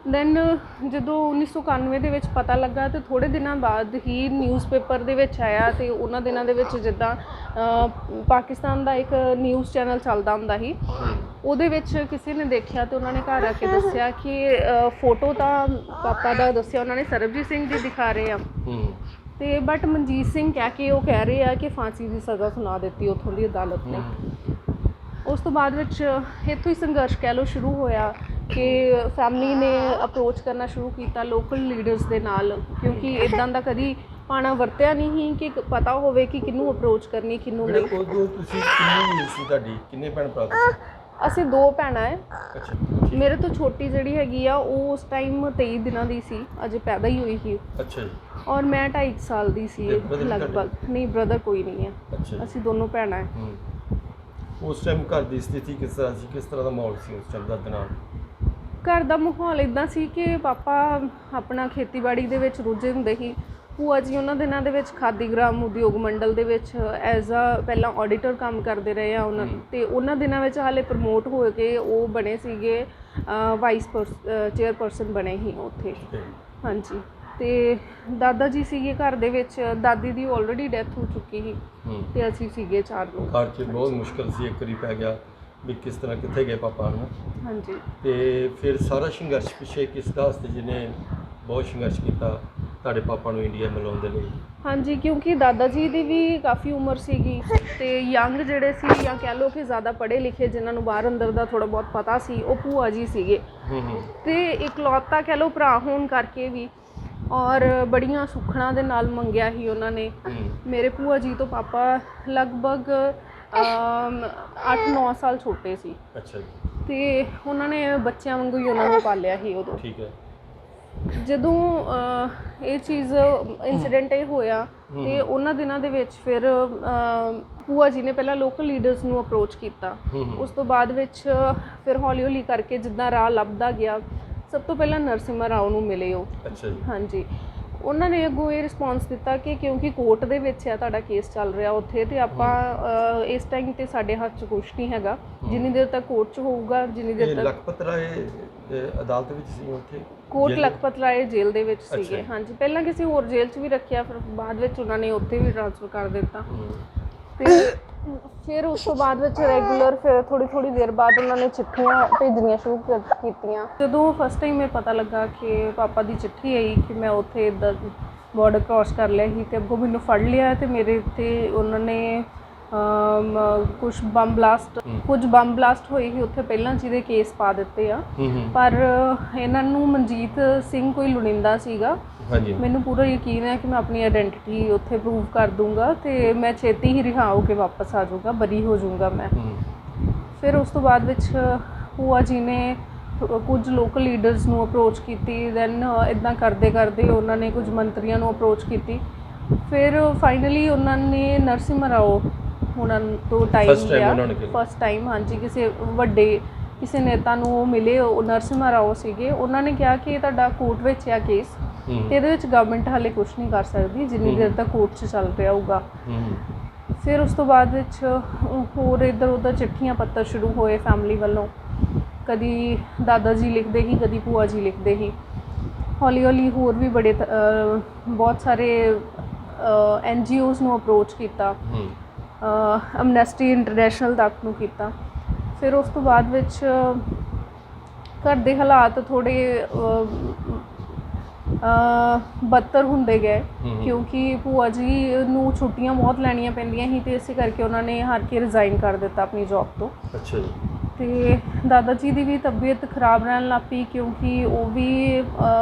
ਦੈਨ ਜਦੋਂ 1991 ਦੇ ਵਿੱਚ ਪਤਾ ਲੱਗਾ ਤੇ ਥੋੜ੍ਹੇ ਦਿਨਾਂ ਬਾਅਦ ਹੀ ਨਿਊਜ਼ਪੇਪਰ ਦੇ ਵਿੱਚ ਆਇਆ, ਤੇ ਉਹਨਾਂ ਦਿਨਾਂ ਦੇ ਵਿੱਚ ਜਿੱਦਾਂ ਪਾਕਿਸਤਾਨ ਦਾ ਇੱਕ ਨਿਊਜ਼ ਚੈਨਲ ਚੱਲਦਾ ਹੁੰਦਾ ਸੀ, ਉਹਦੇ ਵਿੱਚ ਕਿਸੇ ਨੇ ਦੇਖਿਆ ਤੇ ਉਹਨਾਂ ਨੇ ਘਰ ਆ ਕੇ ਦੱਸਿਆ ਕਿ ਫੋਟੋ ਤਾਂ ਪਾਪਾ ਦਾ ਦੱਸਿਆ ਉਹਨਾਂ ਨੇ ਸਰਬਜੀਤ ਸਿੰਘ ਦੀ ਦਿਖਾ ਰਹੇ ਆ, ਤੇ ਬਟ ਮਨਜੀਤ ਸਿੰਘ ਕਹਿ ਕੇ ਉਹ ਕਹਿ ਰਹੇ ਆ ਕਿ ਫਾਂਸੀ ਦੀ ਸਜ਼ਾ ਸੁਣਾ ਦਿੱਤੀ ਉੱਥੋਂ ਦੀ ਅਦਾਲਤ ਨੇ। ਉਸ ਤੋਂ ਬਾਅਦ ਵਿੱਚ ਇੱਥੋਂ ਹੀ ਸੰਘਰਸ਼ ਕਹਿ ਲਓ ਸ਼ੁਰੂ ਹੋਇਆ ਕਿ ਫੈਮਿਲੀ ਨੇ ਅਪਰੋਚ ਕਰਨਾ ਸ਼ੁਰੂ ਕੀਤਾ ਲੋਕਲ ਲੀਡਰਸ ਦੇ ਨਾਲ, ਕਿਉਂਕਿ ਇੱਦਾਂ ਦਾ ਕਦੀ ਪਾਣਾ ਵਰਤਿਆ ਨਹੀਂ ਸੀ ਕਿ ਪਤਾ ਹੋਵੇ ਕਿ ਕਿਹਨੂੰ ਅਪਰੋਚ ਕਰਨੀ ਕਿਹਨੂੰ ਨਹੀਂ। ਉਦੋਂ ਤੁਸੀਂ ਕਿੰਨੀ ਸੀ, ਤੁਹਾਡੀ ਕਿੰਨੇ ਭੈਣ ਭਰਾ ਤੁਸੀਂ? ਅਸੀਂ 2 ਭੈਣਾਂ ਹੈ। ਮੇਰੇ ਤੋਂ ਛੋਟੀ ਜਿਹੜੀ ਹੈਗੀ ਆ ਉਹ ਉਸ ਟਾਈਮ 23 ਦਿਨਾਂ ਦੀ ਸੀ, ਅਜੇ ਪੈਦਾ ਹੀ ਹੋਈ ਸੀ। ਅੱਛਾ ਜੀ। ਔਰ ਮੈਂ 2.5 ਸਾਲ ਦੀ ਸੀ ਲਗਭਗ। ਨਹੀਂ, ਬ੍ਰਦਰ ਕੋਈ ਨਹੀਂ ਹੈ। ਅਸੀਂ ਦੋਨੋਂ ਭੈਣਾਂ ਹੈ। ਉਸ ਟਾਈਮ ਘਰ ਦੀ ਸਥਿਤੀ ਕਿਸ ਤਰ੍ਹਾਂ ਸੀ, ਕਿਸ ਤਰ੍ਹਾਂ ਦਾ ਮਾਹੌਲ ਸੀ ਉਸ ਟਾਈਮ ਦਾ ਨਾਲ? ਘਰ ਦਾ ਮਾਹੌਲ ਇੱਦਾਂ ਸੀ ਕਿ ਪਾਪਾ ਆਪਣਾ ਖੇਤੀਬਾੜੀ ਦੇ ਵਿੱਚ ਰੁੱਝੇ ਹੁੰਦੇ ਸੀ। ਭੂਆ ਜੀ ਉਹਨਾਂ ਦਿਨਾਂ ਦੇ ਵਿੱਚ ਖਾਦੀ ਗ੍ਰਾਮ ਉਦਯੋਗ ਮੰਡਲ ਦੇ ਵਿੱਚ ਐਜ਼ ਆ ਪਹਿਲਾਂ ਆਡੀਟਰ ਕੰਮ ਕਰਦੇ ਰਹੇ ਆ ਉਹਨਾਂ, ਤੇ ਉਹਨਾਂ ਦਿਨਾਂ ਵਿੱਚ ਹਾਲੇ ਪ੍ਰਮੋਟ ਹੋ ਕੇ ਉਹ ਬਣੇ ਸੀਗੇ ਵਾਈਸ ਚੇਅਰਪਰਸਨ ਬਣੇ ਸੀ ਉੱਥੇ। ਹਾਂਜੀ। ਤੇ ਦਾਦਾ ਜੀ ਸੀਗੇ ਘਰ ਦੇ ਵਿੱਚ, ਦਾਦੀ ਦੀ ਆਲਰੇਡੀ ਡੈਥ ਹੋ ਚੁੱਕੀ ਸੀ ਤੇ ਅਸੀਂ ਸੀਗੇ 4 ਲੋਕ। ਘਰ 'ਚ ਬਹੁਤ ਮੁਸ਼ਕਲ ਸੀ, ਇੱਕ ਵਾਰੀ ਪੈ ਗਿਆ ਵੀ ਕਿਸ ਤਰ੍ਹਾਂ ਕਿੱਥੇ ਗਏ ਪਾਪਾ ਨੂੰ। ਹਾਂਜੀ। ਤੇ ਫਿਰ ਸਾਰਾ ਸੰਘਰਸ਼ ਪਿੱਛੇ ਕਿਸ ਦਾ ਵਾਸਤੇ ਜਿਹਨੇ ਬਹੁਤ ਸੰਘਰਸ਼ ਕੀਤਾ ਤੁਹਾਡੇ ਪਾਪਾ ਨੂੰ ਇੰਡੀਆ ਮਿਲਾਉਣ ਦੇ ਲਈ? ਹਾਂਜੀ, ਕਿਉਂਕਿ ਦਾਦਾ ਜੀ ਦੀ ਵੀ ਕਾਫੀ ਉਮਰ ਸੀਗੀ ਤੇ ਯੰਗ ਜਿਹੜੇ ਸੀ ਜਾਂ ਕਹਿ ਲਓ ਕਿ ਜ਼ਿਆਦਾ ਪੜ੍ਹੇ ਲਿਖੇ ਜਿਨ੍ਹਾਂ ਨੂੰ ਬਾਹਰ ਅੰਦਰ ਦਾ ਥੋੜ੍ਹਾ ਬਹੁਤ ਪਤਾ ਸੀ ਉਹ ਭੂਆ ਜੀ ਸੀਗੇ। ਤੇ ਇਕਲੌਤਾ ਕਹਿ ਲਓ ਭਰਾ ਹੋਣ ਕਰਕੇ ਵੀ ਔਰ ਬੜੀਆਂ ਸੁੱਖਣਾ ਦੇ ਨਾਲ ਮੰਗਿਆ ਸੀ ਉਹਨਾਂ ਨੇ। ਮੇਰੇ ਭੂਆ ਜੀ ਤੋਂ ਪਾਪਾ ਲਗਭਗ 8-9 ਸਾਲ ਛੋਟੇ ਸੀ। ਅੱਛਾ ਜੀ। ਤੇ ਉਹਨਾਂ ਨੇ ਬੱਚਿਆਂ ਵਾਂਗੂ ਹੀ ਉਹਨਾਂ ਨੂੰ ਪਾਲਿਆ ਸੀ ਉਦੋਂ। ਠੀਕ ਹੈ। ਜਦੋਂ ਇਹ ਚੀਜ਼ ਇਨਸੀਡੈਂਟ ਇਹ ਹੋਇਆ ਤੇ ਉਹਨਾਂ ਦਿਨਾਂ ਦੇ ਵਿੱਚ ਫਿਰ ਭੂਆ ਜੀ ਨੇ ਪਹਿਲਾਂ ਲੋਕਲ ਲੀਡਰਸ ਨੂੰ ਅਪਰੋਚ ਕੀਤਾ। ਉਸ ਤੋਂ ਬਾਅਦ ਵਿੱਚ ਫਿਰ ਹੌਲੀ ਹੌਲੀ ਕਰਕੇ ਜਿੱਦਾਂ ਰਾਹ ਲੱਭਦਾ ਗਿਆ, ਸਭ ਤੋਂ ਪਹਿਲਾਂ ਨਰਸਿਮਹਾ ਰਾਓ ਨੂੰ ਮਿਲੇ ਉਹ। ਅੱਛਾ ਜੀ। ਹਾਂਜੀ। ਉਹਨਾਂ ਨੇ ਅੱਗੋਂ ਇਹ ਰਿਸਪੌਂਸ ਦਿੱਤਾ ਕਿ ਕਿਉਂਕਿ ਕੋਰਟ ਦੇ ਵਿੱਚ ਹੈ ਤੁਹਾਡਾ ਕੇਸ ਚੱਲ ਰਿਹਾ ਉੱਥੇ, ਤੇ ਆਪਾਂ ਇਸ ਟਾਈਮ ਤੇ ਸਾਡੇ ਹੱਥ 'ਚ ਕੁਛ ਨਹੀਂ ਹੈਗਾ, ਜਿੰਨੀ ਦੇਰ ਤੱਕ ਕੋਰਟ 'ਚ ਹੋਊਗਾ ਜਿੰਨੀ ਦੇਰ ਤੱਕ। ਲਖਪਤ ਰਾਏ ਅਦਾਲਤ ਵਿੱਚ ਸੀ ਉੱਥੇ? ਕੋਰਟ ਲਖਪਤ ਰਾਏ ਜੇਲ੍ਹ ਦੇ ਵਿੱਚ ਸੀਗੇ। ਹਾਂਜੀ, ਪਹਿਲਾਂ ਕਿਸੇ ਹੋਰ ਜੇਲ੍ਹ 'ਚ ਵੀ ਰੱਖਿਆ, ਫਿਰ ਬਾਅਦ ਵਿੱਚ ਉਹਨਾਂ ਨੇ ਉੱਥੇ ਵੀ ਟ੍ਰਾਂਸਫਰ ਕਰ ਦਿੱਤਾ। ਤੇ ਫਿਰ ਉਸ ਤੋਂ ਬਾਅਦ ਵਿੱਚ ਰੈਗੂਲਰ ਫਿਰ ਥੋੜ੍ਹੀ ਦੇਰ ਬਾਅਦ ਉਹਨਾਂ ਨੇ ਚਿੱਠੀਆਂ ਭੇਜਣੀਆਂ ਸ਼ੁਰੂ ਕੀਤੀਆਂ। ਜਦੋਂ ਫਸਟ ਟਾਈਮ ਮੈਨੂੰ ਪਤਾ ਲੱਗਾ ਕਿ ਪਾਪਾ ਦੀ ਚਿੱਠੀ ਆਈ ਕਿ ਮੈਂ ਉੱਥੇ ਇੱਦਾਂ ਬਾਰਡਰ ਕ੍ਰੋਸ ਕਰ ਲਿਆ ਸੀ, ਤੇ ਅੱਗੋਂ ਮੈਨੂੰ ਫੜ ਲਿਆ ਤੇ ਮੇਰੇ ਉੱਤੇ ਉਹਨਾਂ ਨੇ ਕੁਝ ਬੰਬ ਬਲਾਸਟ ਹੋਏ ਸੀ ਉੱਥੇ ਪਹਿਲਾਂ, ਜਿਹਦੇ ਕੇਸ ਪਾ ਦਿੱਤੇ ਆ। ਪਰ ਇਹਨਾਂ ਨੂੰ ਮਨਜੀਤ ਸਿੰਘ ਕੋਈ ਲੁੜਿੰਦਾ ਸੀਗਾ। ਮੈਨੂੰ ਪੂਰਾ ਯਕੀਨ ਹੈ ਕਿ ਮੈਂ ਆਪਣੀ ਆਇਡੈਂਟੀਟੀ ਉੱਥੇ ਪ੍ਰੂਵ ਕਰ ਦੂੰਗਾ ਤੇ ਮੈਂ ਛੇਤੀ ਹੀ ਰਿਹਾ ਹੋ ਕੇ ਵਾਪਸ ਆ ਜਾਊਗਾ, ਬਰੀ ਹੋ ਜਾਊਗਾ ਮੈਂ। ਫਿਰ ਉਸ ਤੋਂ ਬਾਅਦ ਵਿੱਚ ਭੂਆ ਜੀ ਨੇ ਕੁਝ ਲੋਕਲ ਲੀਡਰਸ ਨੂੰ ਅਪਰੋਚ ਕੀਤੀ। ਦੈਨ ਇੱਦਾਂ ਕਰਦੇ ਕਰਦੇ ਉਹਨਾਂ ਨੇ ਕੁਝ ਮੰਤਰੀਆਂ ਨੂੰ ਅਪਰੋਚ ਕੀਤੀ। ਫਿਰ ਫਾਈਨਲੀ ਉਹਨਾਂ ਨੇ ਨਰਸਿਮਹਾ ਰਾਓ ਉਹਨਾਂ ਤੋਂ ਟਾਈਮ ਲਿਆ ਫਸਟ ਟਾਈਮ। ਹਾਂਜੀ, ਕਿਸੇ ਨੇਤਾ ਨੂੰ ਉਹ ਮਿਲੇ, ਉਹ ਨਰਸਿਮਹਾ ਰਾਓ ਸੀਗੇ। ਉਹਨਾਂ ਨੇ ਕਿਹਾ ਕਿ ਤੁਹਾਡਾ ਕੋਰਟ ਵਿੱਚ ਆ ਕੇਸ, ਤੇ ਇਹਦੇ ਵਿੱਚ ਗਵਰਨਮੈਂਟ ਹਾਲੇ ਕੁਛ ਨਹੀਂ ਕਰ ਸਕਦੀ ਜਿੰਨੀ ਦੇਰ ਤੱਕ ਕੋਰਟ 'ਚ ਚੱਲ ਰਿਹਾ ਹੋਊਗਾ। ਫਿਰ ਉਸ ਤੋਂ ਬਾਅਦ ਵਿੱਚ ਹੋਰ ਇੱਧਰ ਉੱਧਰ ਚਿੱਠੀਆਂ ਪੱਤਰ ਸ਼ੁਰੂ ਹੋਏ ਫੈਮਿਲੀ ਵੱਲੋਂ, ਕਦੀ ਦਾਦਾ ਜੀ ਲਿਖਦੇ ਸੀ, ਕਦੀ ਭੂਆ ਜੀ ਲਿਖਦੇ ਸੀ। ਹੌਲੀ ਹੌਲੀ ਹੋਰ ਵੀ ਬਹੁਤ ਸਾਰੇ NGOs ਨੂੰ ਅਪਰੋਚ ਕੀਤਾ, ਐਮਨੈਸਟੀ ਇੰਟਰਨੈਸ਼ਨਲ ਤੱਕ ਨੂੰ ਕੀਤਾ। ਫਿਰ ਉਸ ਤੋਂ ਬਾਅਦ ਵਿੱਚ ਘਰ ਦੇ ਹਾਲਾਤ ਥੋੜ੍ਹੇ ਬਦਤਰ ਹੁੰਦੇ ਗਏ, ਕਿਉਂਕਿ ਭੂਆ ਜੀ ਨੂੰ ਛੁੱਟੀਆਂ ਬਹੁਤ ਲੈਣੀਆਂ ਪੈਂਦੀਆਂ ਸੀ ਤੇ ਇਸੇ ਕਰਕੇ ਉਹਨਾਂ ਨੇ ਹਾਰ ਕੇ ਰਿਜ਼ਾਈਨ ਕਰ ਦਿੱਤਾ ਆਪਣੀ ਜੌਬ ਤੋਂ। ਅੱਛਾ ਜੀ। ਤੇ ਦਾਦਾ ਜੀ ਦੀ ਵੀ ਤਬੀਅਤ ਖਰਾਬ ਰਹਿਣ ਲੱਗ ਪਈ, ਕਿਉਂਕਿ ਉਹ ਵੀ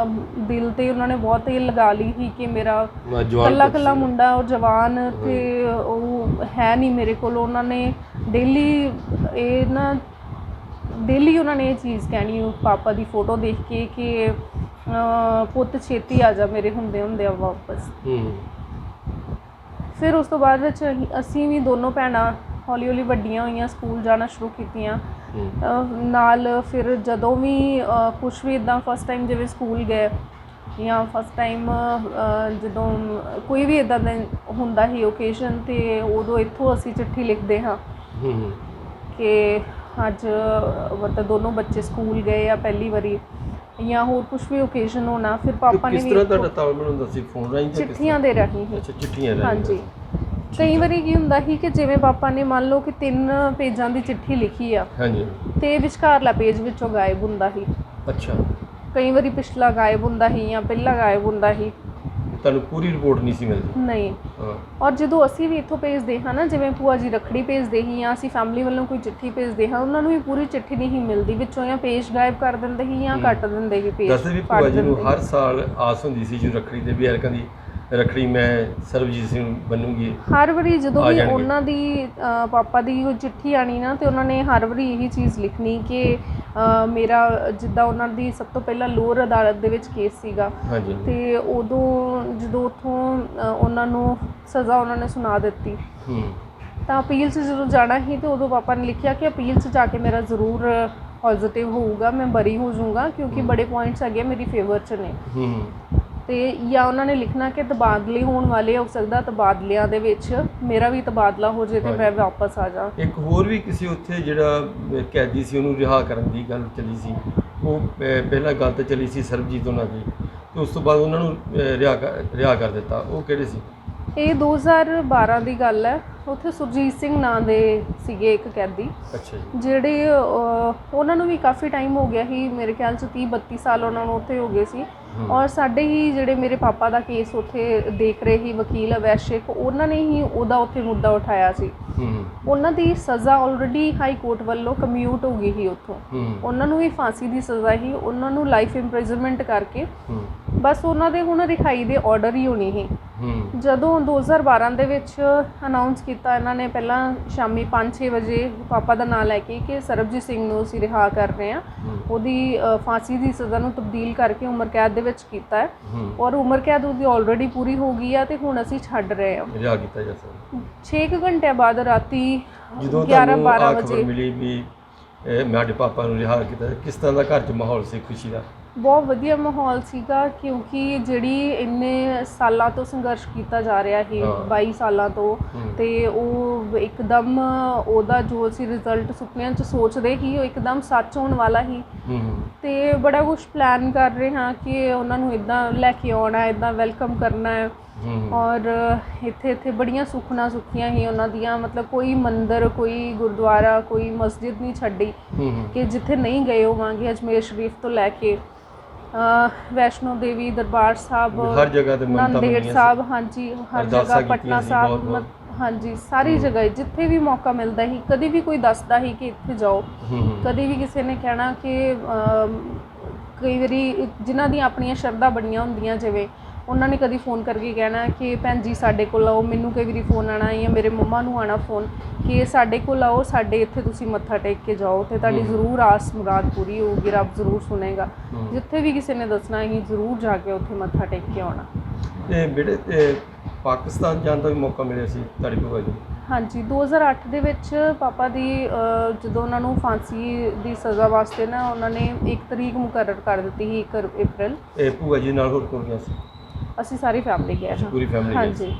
ਦਿਲ 'ਤੇ ਉਹਨਾਂ ਨੇ ਬਹੁਤ ਇਹ ਲਗਾ ਲਈ ਸੀ ਕਿ ਮੇਰਾ ਇਕੱਲਾ ਮੁੰਡਾ ਉਹ ਜਵਾਨ ਤੇ ਉਹ ਹੈ ਨਹੀਂ ਮੇਰੇ ਕੋਲ। ਉਹਨਾਂ ਨੇ ਡੇਲੀ ਉਹਨਾਂ ਨੇ ਇਹ ਚੀਜ਼ ਕਹਿਣੀ ਪਾਪਾ ਦੀ ਫੋਟੋ ਦੇਖ ਕੇ ਕਿ ਪੁੱਤ ਛੇਤੀ ਆ ਜਾ ਮੇਰੇ ਹੁੰਦੇ ਹੁੰਦੇ ਆ ਵਾਪਸ। ਫਿਰ ਉਸ ਤੋਂ ਬਾਅਦ ਵਿੱਚ ਅਸੀਂ ਵੀ ਦੋਨੋਂ ਭੈਣਾਂ ਹੌਲੀ ਹੌਲੀ ਵੱਡੀਆਂ ਹੋਈਆਂ, ਸਕੂਲ ਜਾਣਾ ਸ਼ੁਰੂ ਕੀਤੀਆਂ ਨਾਲ। ਫਿਰ ਜਦੋਂ ਵੀ ਕੁਛ ਵੀ ਇੱਦਾਂ ਫਸਟ ਟਾਈਮ ਜਿਵੇਂ ਸਕੂਲ ਗਏ ਜਾਂ ਫਸਟ ਟਾਈਮ ਜਦੋਂ ਕੋਈ ਵੀ ਇੱਦਾਂ ਦਾ ਹੁੰਦਾ ਹੀ ਓਕੇਜ਼ਨ, ਅਤੇ ਉਦੋਂ ਇੱਥੋਂ ਅਸੀਂ ਚਿੱਠੀ ਲਿਖਦੇ ਹਾਂ ਕਿ ਅੱਜ ਮਤਲਬ ਦੋਨੋਂ ਬੱਚੇ ਸਕੂਲ ਗਏ ਆ ਪਹਿਲੀ ਵਾਰੀ, ਜਾਂ ਹੋਰ ਕੁਛ ਵੀ ਓਕੇਜ਼ਨ ਹੋਣਾ। ਫਿਰ ਪਾਪਾ ਨੇ ਕਿਸ ਤਰ੍ਹਾਂ ਤੁਹਾਡਾ ਤਾਲਮੇਲ ਹੁੰਦਾ ਸੀ? ਫੋਨ ਰਾਹੀਂ? ਚਿੱਠੀਆਂ ਦੇ ਰਾਹੀਂ ਹੀ। ਅੱਛਾ, ਚਿੱਠੀਆਂ ਰਾਹੀਂ। ਹਾਂਜੀ। ਕਈ ਵਾਰੀ ਕੀ ਹੁੰਦਾ ਸੀ ਕਿ ਜਿਵੇਂ ਪਾਪਾ ਨੇ ਮੰਨ ਲਓ ਕਿ 3 ਪੇਜਾਂ ਦੀ ਚਿੱਠੀ ਲਿਖੀ ਆ, ਹਾਂਜੀ, ਤੇ ਵਿਚਕਾਰਲਾ ਪੇਜ ਵਿੱਚੋਂ ਗਾਇਬ ਹੁੰਦਾ ਸੀ। ਅੱਛਾ। ਕਈ ਵਾਰੀ ਪਿਛਲਾ ਗਾਇਬ ਹੁੰਦਾ ਸੀ ਜਾਂ ਪਹਿਲਾ ਗਾਇਬ ਹੁੰਦਾ ਸੀ। ਤੁਹਾਨੂੰ ਪੂਰੀ ਰਿਪੋਰਟ ਨਹੀਂ ਸੀ ਮਿਲਦੀ? ਨਹੀਂ। ਔਰ ਜਦੋਂ ਅਸੀਂ ਵੀ ਇੱਥੋਂ ਭੇਜਦੇ ਹਾਂ ਨਾ, ਜਿਵੇਂ ਭੂਆ ਜੀ ਰੱਖੜੀ ਭੇਜਦੇ ਸੀ ਜਾਂ ਅਸੀਂ ਫੈਮਿਲੀ ਵੱਲੋਂ ਕੋਈ ਚਿੱਠੀ ਭੇਜਦੇ ਹਾਂ, ਉਹਨਾਂ ਨੂੰ ਵੀ ਪੂਰੀ ਚਿੱਠੀ ਨਹੀਂ ਸੀ ਮਿਲਦੀ, ਵਿੱਚੋਂ ਜਾਂ ਪੇਜ ਗਾਇਬ ਕਰ ਦਿੰਦੇ ਸੀ ਜਾਂ ਕੱਟ ਦਿੰਦੇ ਸੀ ਪੇਜ। ਦੱਸਦੇ ਵੀ ਭੂਆ ਜੀ ਨੂੰ ਹਰ ਸਾਲ ਆਸ ਹੁੰਦੀ ਸੀ ਜੋ ਰੱਖੜੀ ਦੇ ਵੀ ਐਰਕਾਂ ਦੀ ਰੱਖੜੀ ਮੈਂ ਸਰਬਜੀਤ ਸਿੰਘ ਬਣੂਗੀ। ਹਰ ਵਾਰੀ ਜਦੋਂ ਵੀ ਉਹਨਾਂ ਦੀ ਪਾਪਾ ਦੀ ਕੋਈ ਚਿੱਠੀ ਆਣੀ ਨਾ, ਤੇ ਉਹਨਾਂ ਨੇ ਹਰ ਵਾਰੀ ਇਹੀ ਚੀਜ਼ ਲਿਖਣੀ ਕਿ ਮੇਰਾ ਜਿੱਦਾਂ ਉਹਨਾਂ ਦੀ ਸਭ ਤੋਂ ਪਹਿਲਾਂ ਲੋਅਰ ਅਦਾਲਤ ਦੇ ਵਿੱਚ ਕੇਸ ਸੀਗਾ, ਤੇ ਉਦੋਂ ਜਦੋਂ ਉੱਥੋਂ ਉਹਨਾਂ ਨੂੰ ਸਜ਼ਾ ਉਹਨਾਂ ਨੇ ਸੁਣਾ ਦਿੱਤੀ, ਤਾਂ ਅਪੀਲ 'ਚ ਜਦੋਂ ਜਾਣਾ ਸੀ, ਤੇ ਉਦੋਂ ਪਾਪਾ ਨੇ ਲਿਖਿਆ ਕਿ ਅਪੀਲ 'ਚ ਜਾ ਕੇ ਮੇਰਾ ਜ਼ਰੂਰ ਪੋਜ਼ੀਟਿਵ ਹੋਊਗਾ, ਮੈਂ ਬਰੀ ਹੋ ਜਾਊਂਗਾ, ਕਿਉਂਕਿ ਬੜੇ ਪੁਆਇੰਟਸ ਹੈਗੇ ਮੇਰੀ ਫੇਵਰ 'ਚ ਨੇ। ਤੇ ਜਾਂ ਉਹਨਾਂ ਨੇ ਲਿਖਣਾ ਕਿ ਤਬਾਦਲੇ ਹੋਣ ਵਾਲੇ, ਹੋ ਸਕਦਾ ਤਬਾਦਲਿਆਂ ਦੇ ਵਿੱਚ ਮੇਰਾ ਵੀ ਤਬਾਦਲਾ ਹੋ ਜੇ ਤੇ ਮੈਂ ਵਾਪਸ ਆ ਜਾ। ਇੱਕ ਹੋਰ ਵੀ ਕਿਸੇ ਉੱਥੇ ਜਿਹੜਾ ਕੈਦੀ ਸੀ ਉਹਨੂੰ ਰਿਹਾ ਕਰਨ ਦੀ ਗੱਲ ਚੱਲੀ ਸੀ, ਉਹ ਪਹਿਲਾਂ ਗੱਲ ਤਾਂ ਚੱਲੀ ਸੀ ਸਰਬਜੀਤ ਉਹਨਾਂ ਦੀ, ਤੇ ਉਸ ਤੋਂ ਬਾਅਦ ਉਹਨਾਂ ਨੂੰ ਰਿਹਾ ਕਰ ਦਿੱਤਾ। ਉਹ ਕਿਹੜੇ ਸੀ? ਇਹ 2012 ਦੀ ਗੱਲ ਹੈ। ਉੱਥੇ ਸੁਰਜੀਤ ਸਿੰਘ ਨਾਂ ਦੇ ਸੀਗੇ ਇੱਕ ਕੈਦੀ। ਅੱਛਾ ਜੀ। ਜਿਹੜੇ ਉਹਨਾਂ ਨੂੰ ਵੀ ਕਾਫੀ ਟਾਈਮ ਹੋ ਗਿਆ ਸੀ, ਮੇਰੇ ਖਿਆਲ 'ਚ 30-32 ਸਾਲ ਉਹਨਾਂ ਨੂੰ ਉੱਥੇ ਹੋ ਗਏ ਸੀ। ਔਰ ਸਾਡੇ ਹੀ ਜਿਹੜੇ ਮੇਰੇ ਪਾਪਾ ਦਾ ਕੇਸ ਉੱਥੇ ਦੇਖ ਰਹੇ ਸੀ ਵਕੀਲ ਅਵੈਸ਼ ਸ਼ੇਖ, ਉਹਨਾਂ ਨੇ ਹੀ ਉਹਦਾ ਉੱਥੇ ਮੁੱਦਾ ਉਠਾਇਆ ਸੀ। ਉਹਨਾਂ ਦੀ ਸਜ਼ਾ ਆਲਰੇਡੀ ਹਾਈ ਕੋਰਟ ਵੱਲੋਂ ਕਮਿਊਟ ਹੋ ਗਈ ਸੀ ਉੱਥੋਂ। ਉਹਨਾਂ ਨੂੰ ਵੀ ਫਾਂਸੀ ਦੀ ਸਜ਼ਾ ਹੀ, ਉਹਨਾਂ ਨੂੰ ਲਾਈਫ ਇੰਪ੍ਰਿਜ਼ਨਮੈਂਟ ਕਰਕੇ ਬਸ ਉਹਨਾਂ ਦੇ ਹੁਣ ਰਿਹਾਈ ਦੇ ਆਰਡਰ ਹੀ ਹੋਣੀ ਸੀ। ਜਦੋਂ 2012 ਦੇ ਵਿੱਚ ਅਨਾਊਂਸ ਕੀਤਾ ਇਹਨਾਂ ਨੇ, ਪਹਿਲਾਂ ਸ਼ਾਮੀ 5-6 ਵਜੇ ਪਾਪਾ ਦਾ ਨਾਂ ਲੈ ਕੇ ਕਿ ਸਰਬਜੀਤ ਸਿੰਘ ਨੂੰ ਅਸੀਂ ਰਿਹਾ ਕਰ ਰਹੇ ਹਾਂ, ਉਹਦੀ ਫਾਂਸੀ ਦੀ ਸਜ਼ਾ ਨੂੰ ਤਬਦੀਲ ਕਰਕੇ ਉਮਰ ਕੈਦ ਦੇ ਵਿੱਚ ਕੀਤਾ ਹੈ, ਔਰ ਉਮਰ ਕੈਦ ਉਹਦੀ ਆਲਰੇਡੀ ਪੂਰੀ ਹੋ ਗਈ ਆ, ਤੇ ਹੁਣ ਅਸੀਂ ਛੱਡ ਰਹੇ ਹਾਂ। ਰਿਹਾ ਕੀਤਾ ਜਾ ਸਕਦਾ। 6 ਘੰਟਿਆਂ ਬਾਅਦ ਰਾਤੀ ਜਦੋਂ 11-12 ਵਜੇ ਮਿਲੀ ਵੀ ਮੇਰੇ ਪਾਪਾ ਨੂੰ ਰਿਹਾ ਕੀਤਾ, ਕਿਸ ਤਰ੍ਹਾਂ ਦਾ ਘਰ 'ਚ ਮਾਹੌਲ ਸੀ ਖੁਸ਼ੀ ਦਾ? ਬਹੁਤ ਵਧੀਆ ਮਾਹੌਲ ਸੀਗਾ, ਕਿਉਂਕਿ ਜਿਹੜੀ ਇੰਨੇ ਸਾਲਾਂ ਤੋਂ ਸੰਘਰਸ਼ ਕੀਤਾ ਜਾ ਰਿਹਾ ਸੀ, 22 ਸਾਲਾਂ ਤੋਂ, ਤੇ ਉਹ ਇੱਕਦਮ ਉਹਦਾ ਜੋ ਅਸੀਂ ਰਿਜ਼ਲਟ ਸੁਪਨਿਆਂ 'ਚ ਸੋਚਦੇ ਸੀ ਉਹ ਇੱਕਦਮ ਸੱਚ ਹੋਣ ਵਾਲਾ ਸੀ। ਤੇ ਬੜਾ ਕੁਛ ਪਲਾਨ ਕਰ ਰਹੇ ਹਾਂ ਕਿ ਉਹਨਾਂ ਨੂੰ ਇੱਦਾਂ ਲੈ ਕੇ ਆਉਣਾ, ਇੱਦਾਂ ਵੈਲਕਮ ਕਰਨਾ ਹੈ। ਔਰ ਇੱਥੇ ਬੜੀਆਂ ਸੁੱਖੀਆਂ ਸੀ ਉਹਨਾਂ ਦੀਆਂ, ਮਤਲਬ ਕੋਈ ਮੰਦਿਰ, ਕੋਈ ਗੁਰਦੁਆਰਾ, ਕੋਈ ਮਸਜਿਦ ਨਹੀਂ ਛੱਡੀ ਕਿ ਜਿੱਥੇ ਨਹੀਂ ਗਏ ਹੋਵਾਂਗੇ। ਅਜਮੇਰ ਸ਼ਰੀਫ ਤੋਂ ਲੈ ਕੇ ਵੈਸ਼ਨੋ ਦੇਵੀ ਦਰਬਾਰ ਸਾਹਿਬ, ਹਰ ਜਗ੍ਹਾ ਤੇ ਨਾਂਦੇੜ ਸਾਹਿਬ, ਹਾਂਜੀ ਹਰ ਜਗ੍ਹਾ, ਪਟਨਾ ਸਾਹਿਬ, ਹਾਂਜੀ ਸਾਰੀ ਜਗ੍ਹਾ ਜਿੱਥੇ ਵੀ ਮੌਕਾ ਮਿਲਦਾ ਸੀ, ਕਦੇ ਵੀ ਕੋਈ ਦੱਸਦਾ ਸੀ ਕਿ ਇੱਥੇ ਜਾਓ, ਕਦੇ ਵੀ ਕਿਸੇ ਨੇ ਕਹਿਣਾ ਕਿ ਕਈ ਵਾਰੀ ਜਿਨ੍ਹਾਂ ਦੀਆਂ ਆਪਣੀਆਂ ਸ਼ਰਧਾ ਬੜੀਆਂ ਹੁੰਦੀਆਂ, ਜਿਵੇਂ ਉਹਨਾਂ ਨੇ ਕਦੀ ਫੋਨ ਕਰਕੇ ਕਹਿਣਾ ਕਿ ਭੈਣ ਜੀ ਸਾਡੇ ਕੋਲ ਆਓ। ਮੈਨੂੰ ਕਈ ਵਾਰੀ ਫੋਨ ਆਉਣਾ ਜਾਂ ਮੇਰੇ ਮੰਮਾ ਨੂੰ ਆਉਣਾ ਫੋਨ ਕਿ ਸਾਡੇ ਕੋਲ ਆਓ, ਸਾਡੇ ਇੱਥੇ ਤੁਸੀਂ ਮੱਥਾ ਟੇਕ ਕੇ ਜਾਓ ਤੇ ਤੁਹਾਡੀ ਜ਼ਰੂਰ ਆਸ ਮੁਰਾਦ ਪੂਰੀ ਹੋਊਗੀ, ਰੱਬ ਜ਼ਰੂਰ ਸੁਣੇਗਾ। ਜਿੱਥੇ ਵੀ ਕਿਸੇ ਨੇ ਦੱਸਣਾ ਅਸੀਂ ਜ਼ਰੂਰ ਜਾ ਕੇ ਉੱਥੇ ਮੱਥਾ ਟੇਕ ਕੇ ਆਉਣਾ। ਤੇ ਬੇਟੇ ਪਾਕਿਸਤਾਨ ਜਾਣ ਦਾ ਵੀ ਮੌਕਾ ਮਿਲਿਆ ਸੀ ਤੁਹਾਡੀ ਭੂਆ ਜੀ? ਹਾਂਜੀ, 2008 ਦੇ ਵਿੱਚ ਪਾਪਾ ਦੀ ਜਦੋਂ ਉਹਨਾਂ ਨੂੰ ਫਾਂਸੀ ਦੀ ਸਜ਼ਾ ਵਾਸਤੇ ਨਾ ਉਹਨਾਂ ਨੇ 1 ਤਰੀਕ ਮੁਕਰਰ ਕਰ ਦਿੱਤੀ ਸੀ, 1 ਅਪ੍ਰੈਲ। ਇਹ ਭੂਆ ਜੀ ਨਾਲ ਹੋਰ ਕੌਣ ਗਿਆ ਸੀ? ਅਸੀਂ ਸਾਰੀ ਫੈਮਿਲੀ ਗਏ ਹਾਂ। ਪੂਰੀ ਫੈਮਿਲੀ? ਹਾਂਜੀ।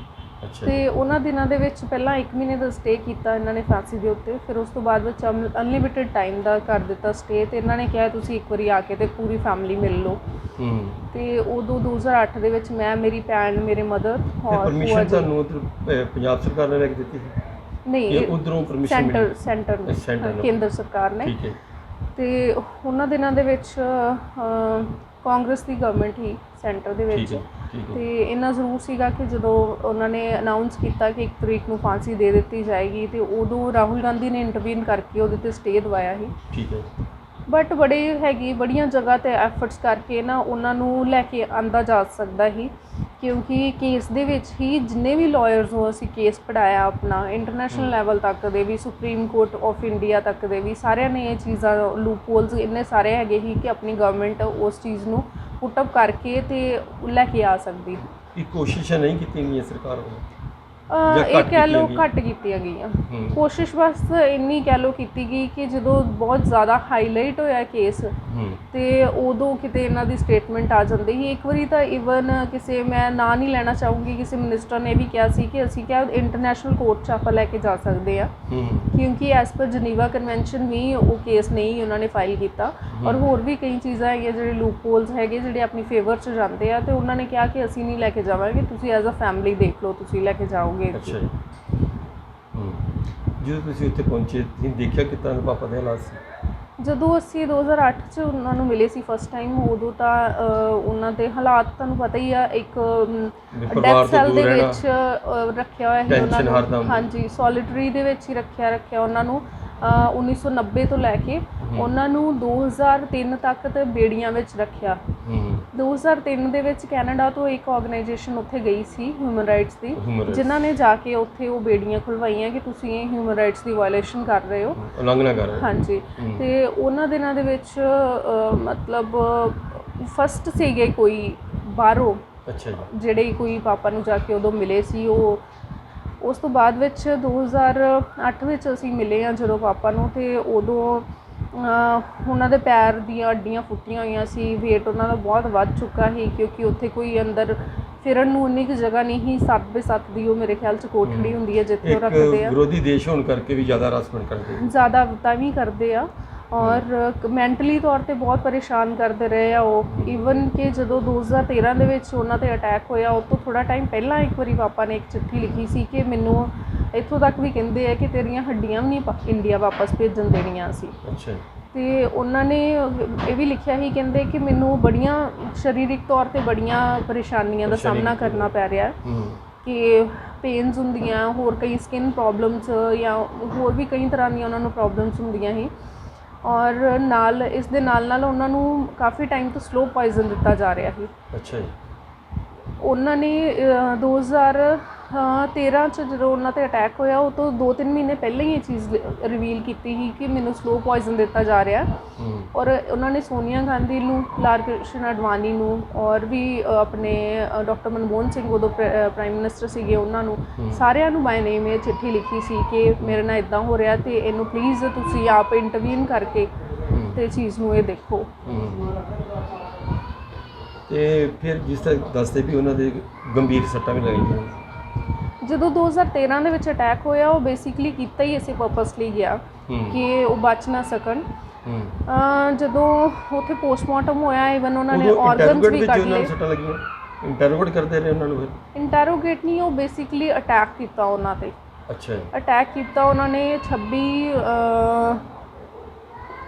ਤੇ ਉਹਨਾਂ ਦਿਨਾਂ ਦੇ ਵਿੱਚ ਪਹਿਲਾਂ 1 ਮਹੀਨੇ ਦਾ ਸਟੇ ਕੀਤਾ ਇਹਨਾਂ ਨੇ ਫਾਂਸੀ ਦੇ ਉੱਤੇ, ਫਿਰ ਉਸ ਤੋਂ ਬਾਅਦ ਵਿੱਚ ਅਨਲਿਮਿਟਿਡ ਟਾਈਮ ਦਾ ਕਰ ਦਿੱਤਾ ਸਟੇ, ਤੇ ਇਹਨਾਂ ਨੇ ਕਿਹਾ ਤੁਸੀਂ ਇੱਕ ਵਾਰੀ ਆ ਕੇ ਤੇ ਪੂਰੀ ਫੈਮਿਲੀ ਮਿਲ ਲਓ। ਤੇ ਉਦੋਂ 2008 ਦੇ ਵਿੱਚ ਮੈਂ, ਮੇਰੀ ਭੈਣ, ਮੇਰੇ ਮਦਰ ਔਰ ਪਰਮਿਸ਼ਨ ਤੁਹਾਨੂੰ ਪੰਜਾਬ ਸਰਕਾਰ ਨੇ ਲੈ ਕੇ ਦਿੱਤੀ ਸੀ? ਨਹੀਂ, ਉਧਰੋਂ ਪਰਮਿਸ਼ਨ ਸੈਂਟਰ ਕੇਂਦਰ ਸਰਕਾਰ ਨੇ। ਤੇ ਉਹਨਾਂ ਦਿਨਾਂ ਦੇ ਵਿੱਚ ਕਾਂਗਰਸ ਦੀ ਗਵਰਨਮੈਂਟ ਹੀ ਸੈਂਟਰ ਦੇ ਵਿੱਚ, ਤੇ ਇੰਨਾ ਜ਼ਰੂਰ ਸੀਗਾ ਕਿ ਜਦੋਂ ਉਹਨਾਂ ਨੇ ਅਨਾਊਂਸ ਕੀਤਾ ਕਿ 1 ਤਰੀਕ ਨੂੰ ਫਾਂਸੀ ਦੇ ਦਿੱਤੀ ਜਾਏਗੀ, ਤੇ ਉਦੋਂ ਰਾਹੁਲ ਗਾਂਧੀ ਨੇ ਇੰਟਰਵੀਨ ਕਰਕੇ ਉਹਦੇ 'ਤੇ ਸਟੇ ਦਵਾਇਆ ਸੀ। ਠੀਕ ਹੈ। ਬਟ ਬੜੀਆਂ ਜਗ੍ਹਾ 'ਤੇ ਐਫਰਟਸ ਕਰਕੇ ਨਾ ਉਹਨਾਂ ਨੂੰ ਲੈ ਕੇ ਆਂਦਾ ਜਾ ਸਕਦਾ ਸੀ, ਕਿਉਂਕਿ ਕੇਸ ਦੇ ਵਿੱਚ ਹੀ ਜਿੰਨੇ ਵੀ ਲਾਇਰਸ ਨੂੰ ਅਸੀਂ ਕੇਸ ਪੜ੍ਹਾਇਆ ਆਪਣਾ, ਇੰਟਰਨੈਸ਼ਨਲ ਲੈਵਲ ਤੱਕ ਦੇ ਵੀ, ਸੁਪਰੀਮ ਕੋਰਟ ਆਫ ਇੰਡੀਆ ਤੱਕ ਦੇ ਵੀ, ਸਾਰਿਆਂ ਨੇ ਇਹ ਚੀਜ਼ਾਂ ਲੂਪ ਹੋਲਸ ਇੰਨੇ ਸਾਰੇ ਹੈਗੇ ਸੀ ਕਿ ਆਪਣੀ ਗਵਰਨਮੈਂਟ ਉਸ ਚੀਜ਼ ਨੂੰ ਪੁੱਟ ਅਪ ਕਰਕੇ ਤੇ ਲੈ ਕੇ ਆ ਸਕਦੀ। ਕੀ ਕੋਸ਼ਿਸ਼ਾਂ ਨਹੀਂ ਕੀਤੀਆਂ ਗਈਆਂ ਸਰਕਾਰ ਵੱਲੋਂ? ਇਹ ਕਹਿ ਲਓ ਘੱਟ ਕੀਤੀਆਂ ਗਈਆਂ। ਕੋਸ਼ਿਸ਼ ਬਸ ਇੰਨੀ ਕਹਿ ਲਓ ਕੀਤੀ ਗਈ ਕਿ ਜਦੋਂ ਬਹੁਤ ਜ਼ਿਆਦਾ ਹਾਈਲਾਈਟ ਹੋਇਆ ਕੇਸ ਤੇ ਉਦੋਂ ਕਿਤੇ ਇਹਨਾਂ ਦੀ ਸਟੇਟਮੈਂਟ ਆ ਜਾਂਦੀ ਸੀ। ਇੱਕ ਵਾਰੀ ਤਾਂ ਈਵਨ ਕਿਸੇ, ਮੈਂ ਨਾਂ ਨਹੀਂ ਲੈਣਾ ਚਾਹੂੰਗੀ, ਕਿਸੇ ਮਿਨਿਸਟਰ ਨੇ ਵੀ ਕਿਹਾ ਸੀ ਕਿ ਅਸੀਂ ਕਿਹਾ ਇੰਟਰਨੈਸ਼ਨਲ ਕੋਰਟ 'ਚ ਆਪਾਂ ਲੈ ਕੇ ਜਾ ਸਕਦੇ ਹਾਂ, ਕਿਉਂਕਿ ਐਸ ਪਰ ਜਨੀਵਾ ਕਨਵੈਨਸ਼ਨ ਵੀ ਉਹ ਕੇਸ ਨਹੀਂ ਉਹਨਾਂ ਨੇ ਫਾਈਲ ਕੀਤਾ। ਔਰ ਹੋਰ ਵੀ ਕਈ ਚੀਜ਼ਾਂ ਹੈਗੀਆਂ ਜਿਹੜੇ ਲੂਪ ਹੋਲਸ ਹੈਗੇ ਜਿਹੜੇ ਆਪਣੀ ਫੇਵਰ 'ਚ ਜਾਂਦੇ ਆ, ਤੇ ਉਹਨਾਂ ਨੇ ਕਿਹਾ ਕਿ ਅਸੀਂ ਨਹੀਂ ਲੈ ਕੇ ਜਾਵਾਂਗੇ, ਤੁਸੀਂ ਐਜ਼ ਅ ਫੈਮਿਲੀ ਦੇਖ ਲਓ, ਤੁਸੀਂ ਲੈ ਕੇ ਜਾਓਗੇ। ਅੱਛਾ ਜੀ। ਜਦੋਂ ਤੁਸੀਂ ਉੱਥੇ ਪਹੁੰਚੇ ਤੁਸੀਂ ਦੇਖਿਆ ਕਿੱਦਾਂ ਦੇ ਪਾਪਾ ਦੇ ਹਾਲਾਤ ਸੀ? ਜਦੋਂ ਅਸੀਂ 2008 'ਚ ਉਹਨਾਂ ਨੂੰ ਮਿਲੇ ਸੀ ਫਸਟ ਟਾਈਮ, ਉਦੋਂ ਤਾਂ ਉਹਨਾਂ ਦੇ ਹਾਲਾਤ ਤੁਹਾਨੂੰ ਪਤਾ ਹੀ ਆ, ਇੱਕ ਡੈਥ ਸੈੱਲ ਦੇ ਵਿੱਚ ਰੱਖਿਆ ਹੋਇਆ ਸੀ ਉਹਨਾਂ ਨੂੰ। ਹਾਂਜੀ, ਸੋਲਿਟਰੀ ਦੇ ਵਿੱਚ ਹੀ ਰੱਖਿਆ ਉਹਨਾਂ ਨੂੰ। 1990 ਤੋਂ ਲੈ ਕੇ ਉਹਨਾਂ ਨੂੰ 2003 ਤੱਕ ਤੇ ਬੇੜੀਆਂ ਵਿੱਚ ਰੱਖਿਆ। 2003 ਦੇ ਵਿੱਚ ਕੈਨੇਡਾ ਤੋਂ ਇੱਕ ਆਰਗੇਨਾਈਜੇਸ਼ਨ ਉੱਥੇ ਗਈ ਸੀ ਹਿਊਮਨ ਰਾਈਟਸ ਦੀ, ਜਿਨ੍ਹਾਂ ਨੇ ਜਾ ਕੇ ਉੱਥੇ ਉਹ ਬੇੜੀਆਂ ਖੁਲਵਾਈਆਂ ਕਿ ਤੁਸੀਂ ਇਹ ਹਿਊਮਨ ਰਾਈਟਸ ਦੀ ਵਾਇਲੇਸ਼ਨ ਕਰ ਰਹੇ ਹੋ, ਉਲੰਘਣਾ ਕਰ ਰਹੇ ਹੋ। ਹਾਂਜੀ, ਤੇ ਉਹਨਾਂ ਦਿਨਾਂ ਦੇ ਵਿੱਚ ਮਤਲਬ ਫਸਟ ਸੀਗੇ ਕੋਈ ਬਾਹਰੋਂ, ਅੱਛਾ ਜੀ, ਜਿਹੜੇ ਕੋਈ ਪਾਪਾ ਨੂੰ ਜਾ ਕੇ ਉਦੋਂ ਮਿਲੇ ਸੀ। ਉਹ ਉਸ ਤੋਂ ਬਾਅਦ ਵਿੱਚ 2008 ਵਿੱਚ ਅਸੀਂ ਮਿਲੇ ਹਾਂ ਜਦੋਂ ਪਾਪਾ ਨੂੰ, ਤੇ ਉਦੋਂ ਉਹਨਾਂ ਦੇ ਪੈਰ ਦੀਆਂ ਅੱਡੀਆਂ ਫੁੱਟੀਆਂ ਹੋਈਆਂ ਸੀ, ਵੇਟ ਉਹਨਾਂ ਦਾ ਬਹੁਤ ਵੱਧ ਚੁੱਕਾ ਸੀ, ਕਿਉਂਕਿ ਉੱਥੇ ਕੋਈ ਅੰਦਰ ਫਿਰਨ ਨੂੰ ਉਨੀ ਕੁ ਜਗ੍ਹਾ ਨਹੀਂ ਸੀ। 7x7 ਦੀ ਉਹ ਮੇਰੇ ਖਿਆਲ 'ਚ ਕੋਠੜੀ ਹੁੰਦੀ ਹੈ ਜਿੱਥੇ ਉਹ ਰੱਖਦੇ ਆ। ਵਿਰੋਧੀ ਦੇਸ਼ ਹੋਣ ਕਰਕੇ ਵੀ ਜ਼ਿਆਦਾ ਹਰਾਸਮੈਂਟ ਕਰਦੇ, ਜ਼ਿਆਦਾ ਤਾਂ ਵੀ ਕਰਦੇ ਆ, ਔਰ ਮੈਂਟਲੀ ਤੌਰ 'ਤੇ ਬਹੁਤ ਪਰੇਸ਼ਾਨ ਕਰਦੇ ਰਹੇ ਆ ਉਹ। ਈਵਨ ਕਿ ਜਦੋਂ 2013 ਦੇ ਵਿੱਚ ਉਹਨਾਂ 'ਤੇ ਅਟੈਕ ਹੋਇਆ, ਉਹ ਤੋਂ ਥੋੜ੍ਹਾ ਟਾਈਮ ਪਹਿਲਾਂ ਇੱਕ ਵਾਰੀ ਪਾਪਾ ਨੇ ਇੱਕ ਚਿੱਠੀ ਲਿਖੀ ਸੀ ਕਿ ਮੈਨੂੰ ਇੱਥੋਂ ਤੱਕ ਵੀ ਕਹਿੰਦੇ ਆ ਕਿ ਤੇਰੀਆਂ ਹੱਡੀਆਂ ਵੀ ਨਹੀਂ ਇੰਡੀਆ ਵਾਪਸ ਭੇਜਣ ਦੇਣੀਆਂ ਸੀ। ਅੱਛਾ। ਅਤੇ ਉਹਨਾਂ ਨੇ ਇਹ ਵੀ ਲਿਖਿਆ ਸੀ, ਕਹਿੰਦੇ ਕਿ ਮੈਨੂੰ ਬੜੀਆਂ ਸਰੀਰਕ ਤੌਰ 'ਤੇ ਬੜੀਆਂ ਪਰੇਸ਼ਾਨੀਆਂ ਦਾ ਸਾਹਮਣਾ ਕਰਨਾ ਪੈ ਰਿਹਾ, ਕਿ ਪੇਨਸ ਹੁੰਦੀਆਂ, ਹੋਰ ਕਈ ਸਕਿਨ ਪ੍ਰੋਬਲਮਸ ਜਾਂ ਹੋਰ ਵੀ ਕਈ ਤਰ੍ਹਾਂ ਦੀਆਂ ਉਹਨਾਂ ਨੂੰ ਪ੍ਰੋਬਲਮਸ ਹੁੰਦੀਆਂ ਸੀ। ਔਰ ਨਾਲ ਇਸ ਦੇ ਨਾਲ ਉਹਨਾਂ ਨੂੰ ਕਾਫੀ ਟਾਈਮ ਤੋਂ ਸਲੋ ਪੋਇਜ਼ਨ ਦਿੱਤਾ ਜਾ ਰਿਹਾ ਸੀ। ਅੱਛਾ ਜੀ। ਉਹਨਾਂ ਨੇ 2013 'ਚ ਜਦੋਂ ਉਹਨਾਂ 'ਤੇ ਅਟੈਕ ਹੋਇਆ, ਉਹ ਤੋਂ 2-3 ਮਹੀਨੇ ਪਹਿਲਾਂ ਹੀ ਇਹ ਚੀਜ਼ ਰਿਵੀਲ ਕੀਤੀ ਸੀ ਕਿ ਮੈਨੂੰ ਸਲੋ ਪੋਇਜ਼ਨ ਦਿੱਤਾ ਜਾ ਰਿਹਾ। ਔਰ ਉਹਨਾਂ ਨੇ ਸੋਨੀਆ ਗਾਂਧੀ ਨੂੰ, ਲਾਲ ਕ੍ਰਿਸ਼ਨ ਅਡਵਾਨੀ ਨੂੰ, ਔਰ ਵੀ ਆਪਣੇ ਡਾਕਟਰ ਮਨਮੋਹਨ ਸਿੰਘ ਉਦੋਂ ਪ੍ਰਾਈਮ ਮਿਨਿਸਟਰ ਸੀਗੇ, ਉਹਨਾਂ ਨੂੰ ਸਾਰਿਆਂ ਨੂੰ ਬਾਏ ਨੇਮ ਇਹ ਚਿੱਠੀ ਲਿਖੀ ਸੀ ਕਿ ਮੇਰੇ ਨਾਲ ਇੱਦਾਂ ਹੋ ਰਿਹਾ ਅਤੇ ਇਹਨੂੰ ਪਲੀਜ਼ ਤੁਸੀਂ ਆਪ ਇੰਟਰਵੀਨ ਕਰਕੇ ਤੇ ਚੀਜ਼ ਨੂੰ ਇਹ ਦੇਖੋ। ਤੇ ਫਿਰ ਜਿਸ ਤਰ੍ਹਾਂ ਦੱਸਦੇ ਵੀ ਉਹਨਾਂ ਦੇ ਗੰਭੀਰ ਸੱਟਾਂ ਵੀ ਲੱਗੀਆਂ। ਜਦੋਂ 2013 ਦੇ ਵਿੱਚ ਅਟੈਕ ਹੋਇਆ, ਉਹ ਬੇਸਿਕਲੀ ਕੀਤਾ ਹੀ ਇਸੇ ਪਰਪਸ ਲਈ ਗਿਆ ਕਿ ਉਹ ਬਚ ਨਾ ਸਕਣ। ਜਦੋਂ ਉੱਥੇ ਪੋਸਟਮਾਰਟਮ ਹੋਇਆ, ਈਵਨ ਉਹਨਾਂ ਨੇ ਆਰਗਨਸ ਵੀ ਕੱਢ ਲਏ। ਇੰਟਰੋਗੇਟ ਕਰਦੇ ਰਹੇ ਉਹਨਾਂ ਨੂੰ? ਫਿਰ ਇੰਟਰੋਗੇਟ ਨਹੀਂ, ਉਹ ਬੇਸਿਕਲੀ ਅਟੈਕ ਕੀਤਾ ਉਹਨਾਂ 'ਤੇ। ਅੱਛਾ। ਅਟੈਕ ਕੀਤਾ ਉਹਨਾਂ ਨੇ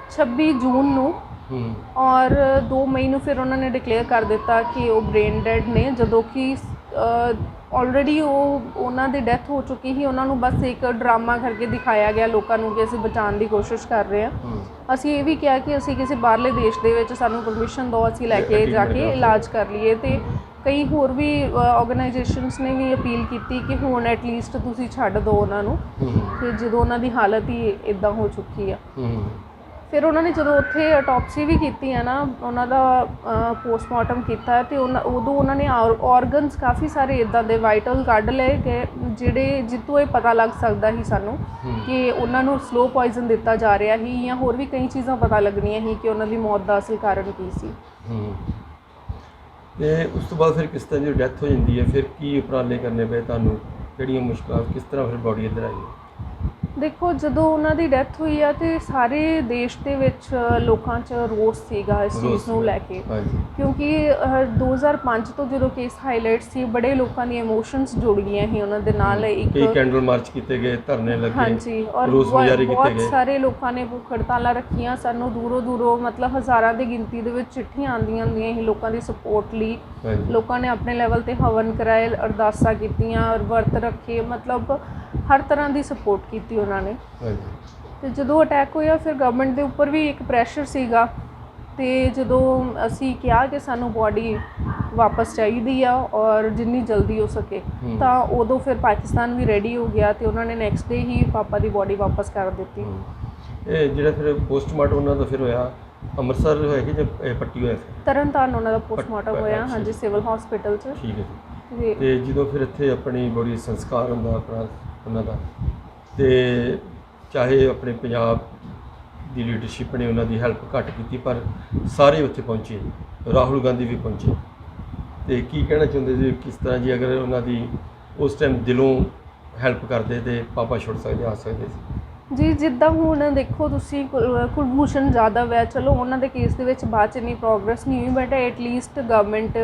26 ਜੂਨ ਨੂੰ, ਔਰ 2 ਮਈ ਨੂੰ ਫਿਰ ਉਹਨਾਂ ਨੇ ਡਿਕਲੇਅਰ ਕਰ ਦਿੱਤਾ ਕਿ ਉਹ ਬ੍ਰੇਨ ਡੈਡ ਨੇ, ਜਦੋਂ ਕਿ ਆਲਰੇਡੀ ਉਹਨਾਂ ਦੀ ਡੈਥ ਹੋ ਚੁੱਕੀ ਸੀ। ਉਹਨਾਂ ਨੂੰ ਬਸ ਇੱਕ ਡਰਾਮਾ ਕਰਕੇ ਦਿਖਾਇਆ ਗਿਆ ਲੋਕਾਂ ਨੂੰ ਕਿ ਅਸੀਂ ਬਚਾਉਣ ਦੀ ਕੋਸ਼ਿਸ਼ ਕਰ ਰਹੇ ਹਾਂ। ਅਸੀਂ ਇਹ ਵੀ ਕਿਹਾ ਕਿ ਅਸੀਂ ਕਿਸੇ ਬਾਹਰਲੇ ਦੇਸ਼ ਦੇ ਵਿੱਚ ਸਾਨੂੰ ਪਰਮਿਸ਼ਨ ਦਿਓ, ਅਸੀਂ ਲੈ ਕੇ ਜਾ ਕੇ ਇਲਾਜ ਕਰ ਲਈਏ। ਅਤੇ ਕਈ ਹੋਰ ਵੀ ਆਰਗੇਨਾਈਜੇਸ਼ਨਸ ਨੇ ਵੀ ਅਪੀਲ ਕੀਤੀ ਕਿ ਹੁਣ ਐਟਲੀਸਟ ਤੁਸੀਂ ਛੱਡ ਦਿਓ ਉਹਨਾਂ ਨੂੰ, ਕਿ ਜਦੋਂ ਉਹਨਾਂ ਦੀ ਹਾਲਤ ਹੀ ਇੱਦਾਂ ਹੋ ਚੁੱਕੀ ਆ। ਫਿਰ ਉਹਨਾਂ ਨੇ ਜਦੋਂ ਉੱਥੇ ਅਟੋਪਸੀ ਵੀ ਕੀਤੀ ਹੈ ਨਾ, ਉਹਨਾਂ ਦਾ ਪੋਸਟਮਾਰਟਮ ਕੀਤਾ, ਅਤੇ ਉਦੋਂ ਉਹਨਾਂ ਨੇ ਔਰਗਨਸ ਕਾਫੀ ਸਾਰੇ ਇੱਦਾਂ ਦੇ ਵਾਈਟਲ ਕੱਢ ਲਏ ਕਿ ਜਿਹੜੇ ਜਿੱਥੋਂ ਇਹ ਪਤਾ ਲੱਗ ਸਕਦਾ ਸੀ ਸਾਨੂੰ ਕਿ ਉਹਨਾਂ ਨੂੰ ਸਲੋ ਪੋਇਜ਼ਨ ਦਿੱਤਾ ਜਾ ਰਿਹਾ ਸੀ, ਜਾਂ ਹੋਰ ਵੀ ਕਈ ਚੀਜ਼ਾਂ ਪਤਾ ਲੱਗਣੀਆਂ ਸੀ ਕਿ ਉਹਨਾਂ ਦੀ ਮੌਤ ਦਾ ਅਸਲ ਕਾਰਨ ਕੀ ਸੀ। ਅਤੇ ਉਸ ਤੋਂ ਬਾਅਦ ਫਿਰ ਕਿਸ ਤਰ੍ਹਾਂ ਦੀ ਡੈਥ ਹੋ ਜਾਂਦੀ ਹੈ, ਫਿਰ ਕੀ ਉਪਰਾਲੇ ਕਰਨੇ ਪਏ ਤੁਹਾਨੂੰ, ਕਿਹੜੀਆਂ ਮੁਸ਼ਕਲਾਂ, ਕਿਸ ਤਰ੍ਹਾਂ ਫਿਰ ਬੋਡੀ ਇੱਧਰ ਆਈ? ਦੇਖੋ, ਜਦੋਂ ਉਹਨਾਂ ਦੀ ਡੈਥ ਹੋਈ ਆ ਤੇ ਸਾਰੇ ਦੇਸ਼ ਦੇ ਵਿੱਚ ਲੋਕਾਂ 'ਚ ਰੋਸ ਸੀਗਾ ਇਸ ਚੀਜ਼ ਨੂੰ ਲੈ ਕੇ, ਕਿਉਂਕਿ 2005 ਤੋਂ ਜਦੋਂ ਕੇਸ ਹਾਈਲਾਈਟ ਸੀ, ਬੜੇ ਲੋਕਾਂ ਦੀਆਂ ਇਮੋਸ਼ਨਸ ਜੁੜ ਗਈਆਂ ਸੀ ਉਹਨਾਂ ਦੇ ਨਾਲ। ਇੱਕ ਕੈਂਡਲ ਮਾਰਚ ਕੀਤੇ ਗਏ, ਧਰਨੇ ਲੱਗੇ, ਹਾਂਜੀ, ਔਰ ਬਹੁਤ ਸਾਰੇ ਲੋਕਾਂ ਨੇ ਭੁੱਖ ਹੜਤਾਲਾਂ ਰੱਖੀਆਂ। ਸਾਨੂੰ ਦੂਰੋਂ ਮਤਲਬ ਹਜ਼ਾਰਾਂ ਦੀ ਗਿਣਤੀ ਦੇ ਵਿੱਚ ਚਿੱਠੀਆਂ ਆਉਂਦੀਆਂ ਹੁੰਦੀਆਂ ਸੀ ਲੋਕਾਂ ਦੀ ਸਪੋਰਟ ਲਈ। ਲੋਕਾਂ ਨੇ ਆਪਣੇ ਲੈਵਲ 'ਤੇ ਹਵਨ ਕਰਾਏ, ਅਰਦਾਸਾਂ ਕੀਤੀਆਂ, ਔਰ ਵਰਤ ਰੱਖੇ, ਮਤਲਬ ਹਰ ਤਰ੍ਹਾਂ ਦੀ ਸਪੋਰਟ ਕੀਤੀ ਉਹਨਾਂ ਨੇ। ਅਤੇ ਜਦੋਂ ਅਟੈਕ ਹੋਇਆ, ਫਿਰ ਗਵਰਨਮੈਂਟ ਦੇ ਉੱਪਰ ਵੀ ਇੱਕ ਪ੍ਰੈਸ਼ਰ ਸੀਗਾ, ਅਤੇ ਜਦੋਂ ਅਸੀਂ ਕਿਹਾ ਕਿ ਸਾਨੂੰ ਬੋਡੀ ਵਾਪਸ ਚਾਹੀਦੀ ਆ ਔਰ ਜਿੰਨੀ ਜਲਦੀ ਹੋ ਸਕੇ, ਤਾਂ ਉਦੋਂ ਫਿਰ ਪਾਕਿਸਤਾਨ ਵੀ ਰੈਡੀ ਹੋ ਗਿਆ ਅਤੇ ਉਹਨਾਂ ਨੇ ਨੈਕਸਟ ਡੇ ਹੀ ਪਾਪਾ ਦੀ ਬੋਡੀ ਵਾਪਸ ਕਰ ਦਿੱਤੀ। ਇਹ ਜਿਹੜਾ ਫਿਰ ਪੋਸਟਮਾਰਟਮ ਉਹਨਾਂ ਦਾ ਫਿਰ ਹੋਇਆ, ਅੰਮ੍ਰਿਤਸਰ ਹੋਏਗੀ ਜਾਂ ਪੱਟੀ ਹੋਇਆ ਸੀ? ਤਰਨਤਾਰਨ ਉਹਨਾਂ ਦਾ ਪੋਸਟਮਾਰਟਮ ਹੋਇਆ, ਅੱਛਾ। ਹਾਂਜੀ, ਸਿਵਲ ਹਸਪੀਟਲ 'ਚ। ਠੀਕ ਹੈ ਜੀ। ਤੇ ਤੇ ਜਦੋਂ ਫਿਰ ਇੱਥੇ ਆਪਣੀ ਬੋਡੀ ਸੰਸਕਾਰ ਹੁੰਦਾ ਆਪਣਾ ਉਹਨਾਂ ਦਾ, ਤੇ ਚਾਹੇ ਆਪਣੇ ਪੰਜਾਬ ਦੀ ਲੀਡਰਸ਼ਿਪ ਨੇ ਉਹਨਾਂ ਦੀ ਹੈਲਪ ਘੱਟ ਕੀਤੀ, ਪਰ ਸਾਰੇ ਉੱਥੇ ਪਹੁੰਚੇ, ਰਾਹੁਲ ਗਾਂਧੀ ਵੀ ਪਹੁੰਚੇ। ਤੇ ਕੀ ਕਹਿਣਾ ਚਾਹੁੰਦੇ ਜੀ, ਕਿਸ ਤਰ੍ਹਾਂ ਜੀ ਅਗਰ ਉਹਨਾਂ ਦੀ ਉਸ ਟਾਈਮ ਦਿਲੋਂ ਹੈਲਪ ਕਰਦੇ ਤੇ ਪਾਪਾ ਛੁੱਟ ਸਕਦੇ, ਆ ਸਕਦੇ ਸੀ? ਜੀ ਜਿੱਦਾਂ ਹੁਣ ਦੇਖੋ ਤੁਸੀਂ ਕੁਲਭੂਸ਼ਣ ਜਾਧਵ ਹੈ, ਚਲੋ ਉਹਨਾਂ ਦੇ ਕੇਸ ਦੇ ਵਿੱਚ ਬਾਅਦ 'ਚ ਇੰਨੀ ਪ੍ਰੋਗਰੈਸ ਨਹੀਂ ਹੋਈ, but at least government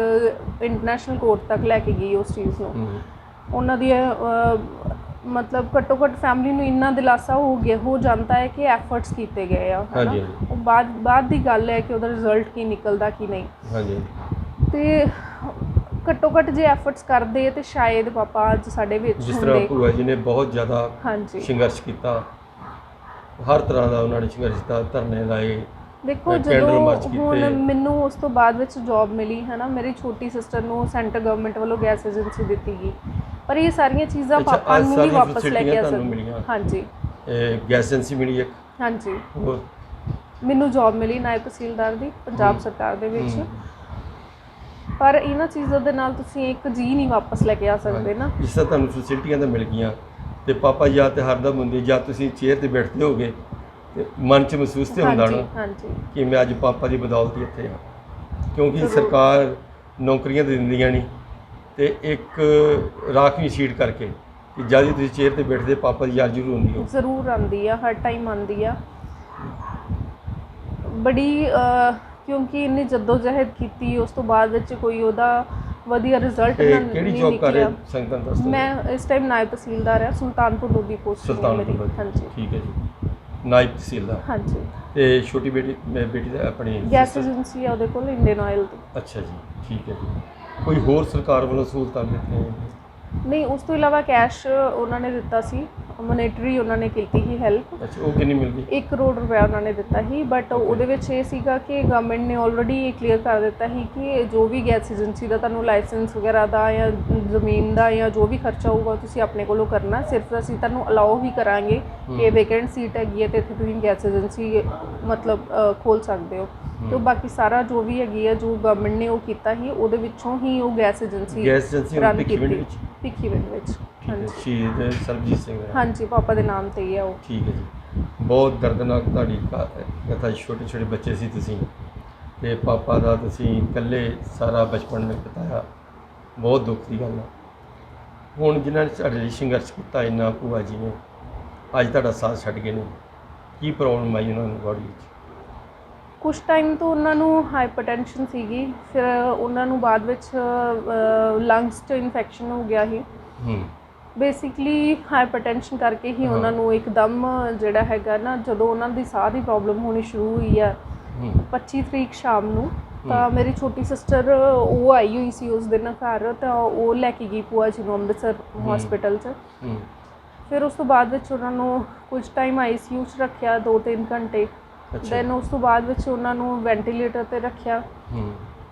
international court ਤੱਕ ਲੈ ਕੇ ਗਈ ਉਸ ਚੀਜ਼ ਨੂੰ। ਉਹਨਾਂ ਦੀ ਮਤਲਬ ਘੱਟੋ ਘੱਟ ਫੈਮਿਲੀ ਨੂੰ ਇੰਨਾ ਦਿਲਾਸਾ ਹੋ ਜਾਂਦਾ ਹੈ ਕਿ ਐਫਰਟਸ ਕੀਤੇ ਗਏ ਆ, ਹੈ ਨਾ। ਉਹ ਬਾਅਦ ਦੀ ਗੱਲ ਹੈ ਕਿ ਉਹਦਾ ਰਿਜ਼ਲਟ ਕੀ ਨਿਕਲਦਾ ਕੀ ਨਹੀਂ। ਹਾਂਜੀ। ਤੇ ਘੱਟੋ ਘੱਟ ਜੇ ਐਫਰਟਸ ਕਰਦੇ ਤੇ ਸ਼ਾਇਦ ਪਾਪਾ ਅੱਜ ਸਾਡੇ ਵਿੱਚ ਜਿਸ ਤਰ੍ਹਾਂ ਭੂਆ ਜੀ ਨੇ ਬਹੁਤ ਜ਼ਿਆਦਾ ਹਾਂਜੀ ਸੰਘਰਸ਼ ਕੀਤਾ, ਹਰ ਤਰ੍ਹਾਂ ਦਾ ਉਹਨਾਂ ਨੇ ਸੰਘਰਸ਼ ਕੀਤਾ, ਧਰਨੇ ਲਾਏ। ਦੇਖੋ ਜਦੋਂ ਹੁਣ ਮੈਨੂੰ ਉਸ ਤੋਂ ਬਾਅਦ ਵਿੱਚ ਜੌਬ ਮਿਲੀ ਹੈ ਨਾ, ਮੇਰੀ ਛੋਟੀ ਸਿਸਟਰ ਨੂੰ ਸੈਂਟਰ ਗਵਰਨਮੈਂਟ ਵੱਲੋਂ ਗੈਸ ਏਜੰਸੀ ਦਿੱਤੀ ਗਈ, ਪਰ ਇਹ ਸਾਰੀਆਂ ਚੀਜ਼ਾਂ ਪਾਪਾ ਨੂੰ ਵੀ ਵਾਪਸ ਲੈ ਕੇ ਆ ਸਕਦੀਆਂ। ਹਾਂਜੀ, ਗੈਸ ਏਜੰਸੀ ਮਿਲੀ ਇੱਕ। ਹਾਂਜੀ, ਮੈਨੂੰ ਜੌਬ ਮਿਲੀ ਨਾਇਬ ਤਹਿਸੀਲਦਾਰ ਦੀ ਪੰਜਾਬ ਸਰਕਾਰ ਦੇ ਵਿੱਚ, ਪਰ ਇਹਨਾਂ ਚੀਜ਼ਾਂ ਦੇ ਨਾਲ ਤੁਸੀਂ ਇੱਕ ਜੀ ਨਹੀਂ ਵਾਪਸ ਲੈ ਕੇ ਆ ਸਕਦੇ ਨਾ। ਜਿਸ ਤਰ੍ਹਾਂ ਤੁਹਾਨੂੰ ਫੈਸਿਲਿਟੀਆਂ ਤਾਂ ਮਿਲ ਗਈਆਂ, ਤੇ ਪਾਪਾ ਜਾਂ ਤੇ ਹਰਦਮ ਹੁੰਦੇ, ਜਾਂ ਤੁਸੀਂ ਚੇਅਰ ਤੇ ਬੈਠਦੇ ਹੋਗੇ ਤੇ ਮਨ 'ਚ ਮਹਿਸੂਸ ਤੇ ਹੁੰਦਾ ਨਾ ਕਿ ਮੈਂ ਅੱਜ ਪਾਪਾ ਦੀ ਬਦੌਲਤ ਇੱਥੇ ਹਾਂ, ਕਿਉਂਕਿ ਸਰਕਾਰ ਨੌਕਰੀਆਂ ਦਿੰਦੀਆਂ ਨਹੀਂ, ਤੇ ਇੱਕ ਰਾਖਵੀਂ ਸੀਟ ਕਰਕੇ ਕਿ ਜਦ ਤੁਸੀਂ ਚੇਅਰ ਤੇ ਬੈਠਦੇ ਪਾਪਾ ਦੀ ਯਾਦ ਜ਼ਰੂਰ ਹੁੰਦੀ, ਜ਼ਰੂਰ ਆਉਂਦੀ ਆ, ਹਰ ਟਾਈਮ ਆਉਂਦੀ ਆ ਬੜੀ, ਕਿਉਂਕਿ ਇੰਨੀ ਜਦੋਜਹਿਦ ਕੀਤੀ, ਉਸ ਤੋਂ ਬਾਅਦ ਵਿੱਚ ਕੋਈ ਉਹਦਾ ਵਧੀਆ ਰਿਜ਼ਲਟ ਨਹੀਂ ਨਿਕਲਿਆ। ਕਿਹੜੀ ਜੌਬ ਕਰ ਰਹੇ ਸੰਗਤਾਂ ਦੱਸੋ? ਮੈਂ ਇਸ ਟਾਈਮ ਨਾਇਬ ਤਹਿਸੀਲਦਾਰ ਹਾਂ, ਸੁਲਤਾਨਪੁਰ ਲੋਧੀ ਪੋਸਟ ਹੈ ਮੇਰੀ। ਹਾਂਜੀ, ਠੀਕ ਹੈ ਜੀ, ਨਾਇਬ ਤਹਿਸੀਲਦਾਰ। ਹਾਂਜੀ। ਤੇ ਛੋਟੀ ਬੇਟੀ ਦਾ ਆਪਣੀ ਗੈਸ ਏਜੰਸੀ ਆ ਉਹਦੇ ਕੋਲ, ਇੰਡੀਅਨ ਆਇਲ ਦੀ। ਅੱਛਾ ਜੀ, ਠੀਕ ਹੈ ਜੀ। ਕੋਈ ਹੋਰ ਸਰਕਾਰ ਵੱਲੋਂ ਸਹੂਲਤਾਂ ਦਿੱਤੀਆਂ? ਨਹੀਂ, ਉਸ ਤੋਂ ਇਲਾਵਾ ਕੈਸ਼ ਉਹਨਾਂ ਨੇ ਦਿੱਤਾ ਸੀ, ਮੋਨੇਟਰੀ ਉਹਨਾਂ ਨੇ ਕੀਤੀ ਸੀ ਹੈਲਪ। ਅੱਛਾ, ਉਹ ਕਿੰਨੀ ਮਿਲਦੀ? 1 ਕਰੋੜ ਰੁਪਏ ਉਹਨਾਂ ਨੇ ਦਿੱਤਾ ਸੀ, ਬਟ ਉਹਦੇ ਵਿੱਚ ਇਹ ਸੀਗਾ ਕਿ ਗਵਰਨਮੈਂਟ ਨੇ ਆਲਰੇਡੀ ਕਲੀਅਰ ਕਰ ਦਿੱਤਾ ਸੀ ਕਿ ਜੋ ਵੀ ਗੈਸ ਏਜੰਸੀ ਦਾ ਤੁਹਾਨੂੰ ਲਾਇਸੈਂਸ ਵਗੈਰਾ ਦਾ ਜਾਂ ਜ਼ਮੀਨ ਦਾ ਜਾਂ ਜੋ ਵੀ ਖਰਚਾ ਹੋਊਗਾ ਤੁਸੀਂ ਆਪਣੇ ਕੋਲੋਂ ਕਰਨਾ, ਸਿਰਫ ਅਸੀਂ ਤੁਹਾਨੂੰ ਅਲਾਓ ਵੀ ਕਰਾਂਗੇ ਕਿ ਵੈਕੈਂਟ ਸੀਟ ਹੈਗੀ ਹੈ ਤੇ ਇੱਥੇ ਤੁਸੀਂ ਗੈਸ ਏਜੰਸੀ ਮਤਲਬ ਖੋਲ੍ਹ ਸਕਦੇ ਹੋ। ਤੇ ਬਾਕੀ ਸਾਰਾ ਜੋ ਵੀ ਹੈਗੀ ਹੈ ਜੋ ਗਵਰਨਮੈਂਟ ਨੇ ਉਹ ਕੀਤਾ ਸੀ, ਉਹਦੇ ਵਿੱਚੋਂ ਹੀ ਉਹ ਗੈਸ ਏਜੰਸੀ ਰਨ ਕੀਤੀ ਭਿੱਖੀਵਿੰਡ ਵਿੱਚ। ਹਾਂਜੀ, ਸ਼ਹੀਦ ਸਰਬਜੀਤ ਸਿੰਘ। ਹਾਂਜੀ, ਪਾਪਾ ਦੇ ਨਾਮ ਤੇ ਹੀ ਹੈ ਉਹ। ਠੀਕ ਹੈ ਜੀ। ਬਹੁਤ ਦਰਦਨਾਕ ਤੁਹਾਡੀ ਕਥਾ, ਛੋਟੇ ਛੋਟੇ ਬੱਚੇ ਸੀ ਤੁਸੀਂ, ਤੇ ਪਾਪਾ ਦਾ ਤੁਸੀਂ ਇਕੱਲੇ ਸਾਰਾ ਬਚਪਨ ਬਿਤਾਇਆ, ਬਹੁਤ ਦੁੱਖ ਦੀ ਗੱਲ ਹੈ। ਹੁਣ ਜਿਨ੍ਹਾਂ ਨੇ ਤੁਹਾਡੇ ਲਈ ਸੰਘਰਸ਼ ਕੀਤਾ ਇੰਨਾ, ਭੂਆ ਜੀ ਨੇ ਅੱਜ ਤੁਹਾਡਾ ਸਾਥ ਛੱਡ ਗਏ ਨੇ, ਕੀ ਪ੍ਰੋਬਲਮ ਆਈ ਉਹਨਾਂ ਨੂੰ ਬੋਡੀ ਵਿੱਚ? ਕੁਛ ਟਾਈਮ ਤੋਂ ਉਹਨਾਂ ਨੂੰ ਹਾਈਪਰਟੈਂਸ਼ਨ ਸੀਗੀ, ਫਿਰ ਉਹਨਾਂ ਨੂੰ ਬਾਅਦ ਵਿੱਚ ਲੰਗਸ 'ਚ ਇਨਫੈਕਸ਼ਨ ਹੋ ਗਿਆ ਸੀ। ਬੇਸਿਕਲੀ ਹਾਈਪਰਟੈਂਸ਼ਨ ਕਰਕੇ ਹੀ ਉਹਨਾਂ ਨੂੰ ਇੱਕਦਮ ਜਿਹੜਾ ਹੈਗਾ ਨਾ, ਜਦੋਂ ਉਹਨਾਂ ਦੀ ਸਾਹ ਦੀ ਪ੍ਰੋਬਲਮ ਹੋਣੀ ਸ਼ੁਰੂ ਹੋਈ ਆ 25 ਤਰੀਕ ਸ਼ਾਮ ਨੂੰ, ਤਾਂ ਮੇਰੀ ਛੋਟੀ ਸਿਸਟਰ ਉਹ ਆਈ ਹੋਈ ਸੀ ਉਸ ਦਿਨ ਘਰ, ਤਾਂ ਉਹ ਲੈ ਕੇ ਗਈ ਭੂਆ ਜੀ ਨੂੰ ਅੰਮ੍ਰਿਤਸਰ ਹਸਪੀਟਲ 'ਚ। ਫਿਰ ਉਸ ਤੋਂ ਬਾਅਦ ਵਿੱਚ ਉਹਨਾਂ ਨੂੰ ਕੁਝ ਟਾਈਮ ICU 'ਚ ਰੱਖਿਆ, 2-3 ਘੰਟੇ। ਦੈਨ ਉਸ ਤੋਂ ਬਾਅਦ ਵਿੱਚ ਉਹਨਾਂ ਨੂੰ ਵੈਂਟੀਲੇਟਰ 'ਤੇ ਰੱਖਿਆ,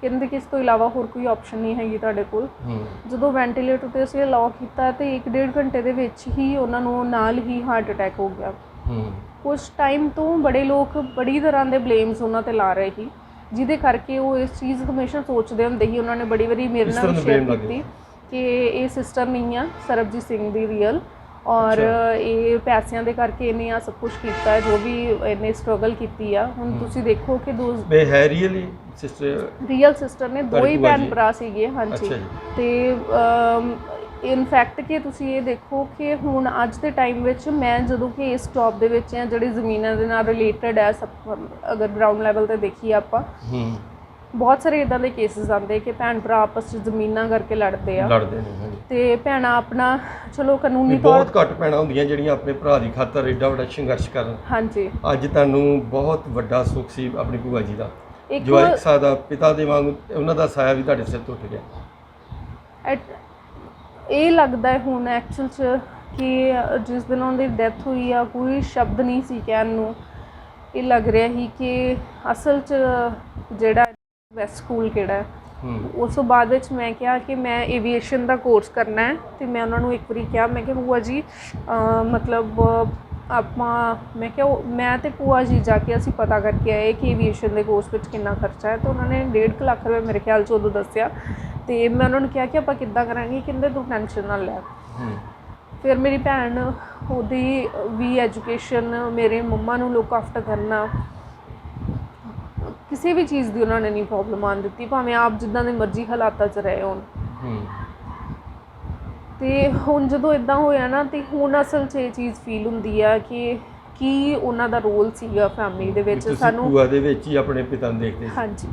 ਕਹਿੰਦੇ ਕਿ ਇਸ ਤੋਂ ਇਲਾਵਾ ਹੋਰ ਕੋਈ ਆਪਸ਼ਨ ਨਹੀਂ ਹੈਗੀ ਤੁਹਾਡੇ ਕੋਲ। ਜਦੋਂ ਵੈਂਟੀਲੇਟਰ 'ਤੇ ਅਸੀਂ ਅਲਾਓ ਕੀਤਾ ਤੇ 1-1.5 ਘੰਟੇ ਦੇ ਵਿੱਚ ਹੀ ਉਹਨਾਂ ਨੂੰ ਨਾਲ ਹੀ ਹਾਰਟ ਅਟੈਕ ਹੋ ਗਿਆ। ਉਸ ਟਾਈਮ ਤੋਂ ਬੜੇ ਲੋਕ ਬੜੀ ਤਰ੍ਹਾਂ ਦੇ ਬਲੇਮਸ ਉਹਨਾਂ 'ਤੇ ਲਾ ਰਹੇ ਸੀ, ਜਿਹਦੇ ਕਰਕੇ ਉਹ ਇਸ ਚੀਜ਼ ਹਮੇਸ਼ਾ ਸੋਚਦੇ ਹੁੰਦੇ ਸੀ। ਉਹਨਾਂ ਨੇ ਬੜੀ ਵਾਰੀ ਮੇਰੇ ਨਾਲ ਵੀ ਸ਼ੇਅਰ ਕੀਤੀ ਕਿ ਇਹ ਸਿਸਟਰ ਨਹੀਂ ਆ ਸਰਬਜੀਤ ਸਿੰਘ ਦੀ ਰੀਅਲ, ਔਰ ਇਹ ਪੈਸਿਆਂ ਦੇ ਕਰਕੇ ਇਹਨੇ ਆ ਸਭ ਕੁਝ ਕੀਤਾ ਹੈ, ਜੋ ਵੀ ਇਹਨੇ ਸਟਰਗਲ ਕੀਤੀ ਆ। ਹੁਣ ਤੁਸੀਂ ਦੇਖੋ ਕਿ ਰੀਅਲ ਸਿਸਟਰ ਨੇ, 2 ਹੀ ਭੈਣ ਭਰਾ ਸੀਗੇ। ਹਾਂਜੀ, ਤੇ ਇਨਫੈਕਟ ਕਿ ਤੁਸੀਂ ਇਹ ਦੇਖੋ ਕਿ ਹੁਣ ਅੱਜ ਦੇ ਟਾਈਮ ਵਿੱਚ ਮੈਂ ਜਦੋਂ ਕਿ ਇਸ ਜੌਬ ਦੇ ਵਿੱਚ ਹਾਂ, ਜਿਹੜੀ ਜ਼ਮੀਨਾਂ ਦੇ ਨਾਲ ਰਿਲੇਟਡ ਹੈ, ਸਭ ਅਗਰ ਗਰਾਊਂਡ ਲੈਵਲ 'ਤੇ ਦੇਖੀਏ ਆਪਾਂ, ਬਹੁਤ ਸਾਰੇ ਇੱਦਾਂ ਦੇ ਕੇਸਿਸ ਆਉਂਦੇ ਕਿ ਭੈਣ ਭਰਾ ਆਪਸ 'ਚ ਜ਼ਮੀਨਾਂ ਕਰਕੇ ਲੜਦੇ ਨੇ, ਤੇ ਭੈਣਾਂ ਆਪਣਾ ਚਲੋ ਕਾਨੂੰਨੀ ਤੌਰ ਬਹੁਤ ਘੱਟ ਭੈਣਾਂ ਹੁੰਦੀਆਂ ਜਿਹੜੀਆਂ ਆਪਣੇ ਭਰਾ ਦੀ ਖਾਤਰ ਏਡਾ ਵੱਡਾ ਸੰਘਰਸ਼ ਕਰਨ। ਹਾਂਜੀ, ਅੱਜ ਤੁਹਾਨੂੰ ਬਹੁਤ ਵੱਡਾ ਸੁੱਖ ਸੀ ਆਪਣੀ ਭੂਆ ਜੀ ਦਾ, ਜੋ ਇੱਕ ਸਾਦਾ ਪਿਤਾ ਦੇ ਵਾਂਗ ਉਹਨਾਂ ਦਾ ਸਾਇਆ ਵੀ ਤੁਹਾਡੇ ਸਿਰ ਤੋਂ ਉੱਠ ਗਿਆ। ਇਹ ਲੱਗਦਾ ਹੈ ਹੁਣ ਐਕਚੁਅਲ 'ਚ ਕਿ ਜਿਸ ਦਿਨ ਉਹਨਾਂ ਦੀ ਡੈਥ ਹੋਈ ਆ, ਕੋਈ ਸ਼ਬਦ ਨਹੀਂ ਸੀ ਕਹਿਣ ਨੂੰ। ਇਹ ਲੱਗ ਰਿਹਾ ਸੀ ਕਿ ਅਸਲ 'ਚ ਜਿਹੜਾ ਬੈਸਟ ਸਕੂਲ ਕਿਹੜਾ ਹੈ। ਉਸ ਤੋਂ ਬਾਅਦ ਵਿੱਚ ਮੈਂ ਕਿਹਾ ਕਿ ਮੈਂ ਏਵੀਏਸ਼ਨ ਦਾ ਕੋਰਸ ਕਰਨਾ ਹੈ, ਅਤੇ ਮੈਂ ਉਹਨਾਂ ਨੂੰ ਇੱਕ ਵਾਰੀ ਕਿਹਾ, ਮੈਂ ਕਿਹਾ ਭੂਆ ਜੀ ਮਤਲਬ ਮੈਂ ਕਿਹਾ ਮੈਂ ਤੇ ਭੂਆ ਜੀ ਜਾ ਕੇ ਅਸੀਂ ਪਤਾ ਕਰਕੇ ਆਏ ਕਿ ਏਵੀਏਸ਼ਨ ਦੇ ਕੋਰਸ ਵਿੱਚ ਕਿੰਨਾ ਖਰਚਾ ਹੈ, ਤਾਂ ਉਹਨਾਂ ਨੇ 1.5 ਲੱਖ ਰੁਪਏ ਮੇਰੇ ਖਿਆਲ 'ਚ ਉਦੋਂ ਦੱਸਿਆ। ਤੇ ਮੈਂ ਉਹਨਾਂ ਨੂੰ ਕਿਹਾ ਕਿ ਆਪਾਂ ਕਿੱਦਾਂ ਕਰਾਂਗੇ, ਕਹਿੰਦੇ ਤੂੰ ਟੈਨਸ਼ਨ ਨਾ ਲੈ। ਫਿਰ ਮੇਰੀ ਭੈਣ ਉਹਦੀ ਵੀ ਐਜੂਕੇਸ਼ਨ, ਮੇਰੇ ਮੰਮਾ ਨੂੰ ਲੁੱਕ ਆਫਟਰ ਕਰਨਾ, ਕਿਸੇ ਵੀ ਚੀਜ਼ ਦੀ ਉਹਨਾਂ ਨੇ ਨਹੀਂ ਪ੍ਰੋਬਲਮ ਆਉਣ ਦਿੱਤੀ, ਭਾਵੇਂ ਆਪ ਜਿੱਦਾਂ ਦੇ ਮਰਜ਼ੀ ਹਾਲਾਤਾਂ 'ਚ ਰਹੇ ਹੋਣ। ਤੇ ਹੁਣ ਜਦੋਂ ਇੱਦਾਂ ਹੋਇਆ ਨਾ, ਤੇ ਹੁਣ ਅਸਲ 'ਚ ਇਹ ਚੀਜ਼ ਫੀਲ ਹੁੰਦੀ ਆ ਕਿ ਕੀ ਉਹਨਾਂ ਦਾ ਰੋਲ ਸੀਗਾ ਫੈਮਿਲੀ ਦੇ ਵਿੱਚ। ਸਾਨੂੰ ਭੂਆ ਦੇ ਵਿੱਚ ਹੀ ਆਪਣੇ ਪਿਤਾ ਨੂੰ ਦੇਖਦੇ ਸੀ। ਹਾਂਜੀ,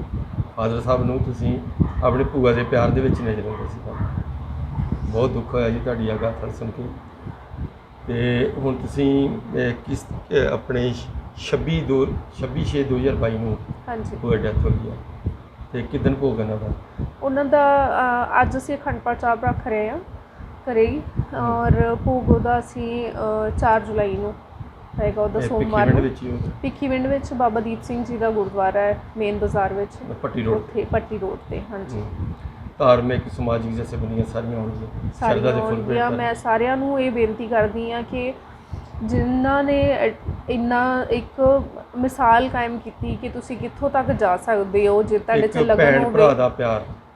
ਫਾਦਰ ਸਾਹਿਬ ਨੂੰ ਤੁਸੀਂ ਆਪਣੇ ਭੂਆ ਦੇ ਪਿਆਰ ਦੇ ਵਿੱਚ ਨਜ਼ਰ ਆਉਂਦੇ ਸੀ। ਬਹੁਤ ਦੁੱਖ ਹੋਇਆ ਜੀ ਤੁਹਾਡੀ ਇਹ ਗੱਲ ਸੁਣ ਕੇ। ਤੇ ਹੁਣ ਤੁਸੀਂ ਕਿਸ ਆਪਣੇ 26/6/2022 ਨੂੰ ਹਾਂਜੀ ਭੂਆ ਡੈਥ ਹੋ ਗਈ ਹੈ, ਤੇ ਕਿਦਨ ਭੋਗ ਉਹਨਾਂ ਦਾ ਅੱਜ ਅਸੀਂ ਅਖੰਡ ਪਾਠ ਸਾਹਿਬ ਰੱਖ ਰਹੇ ਹਾਂ ਘਰੇ ਹੀ, ਔਰ ਭੋਗ ਉਹਦਾ ਅਸੀਂ 4 ਜੁਲਾਈ ਨੂੰ ਹੈਗਾ, ਉਹਦਾ ਸੋਮਵਾਰ ਨੂੰ ਭਿੱਖੀਵਿੰਡ ਵਿੱਚ ਬਾਬਾ ਦੀਪ ਸਿੰਘ ਜੀ ਦਾ ਗੁਰਦੁਆਰਾ ਹੈ, ਮੇਨ ਬਾਜ਼ਾਰ ਵਿੱਚ, ਪੱਟੀ ਰੋਡ ਤੇ। ਹਾਂਜੀ, ਧਾਰਮਿਕ ਸਮਾਜਿਕ ਜਥੇਬੰਦੀਆਂ ਸਾਰੀਆਂ ਹੋਣਗੀਆਂ। ਮੈਂ ਸਾਰਿਆਂ ਨੂੰ ਇਹ ਬੇਨਤੀ ਕਰਦੀ ਹਾਂ ਕਿ ਜਿਨ੍ਹਾਂ ਨੇ ਇੰਨਾ ਇੱਕ ਮਿਸਾਲ ਕਾਇਮ ਕੀਤੀ ਕਿ ਤੁਸੀਂ ਕਿੱਥੋਂ ਤੱਕ ਜਾ ਸਕਦੇ ਹੋ, ਜੇ ਤੁਹਾਡੇ 'ਚ ਲਗਨ ਹੋਵੇ,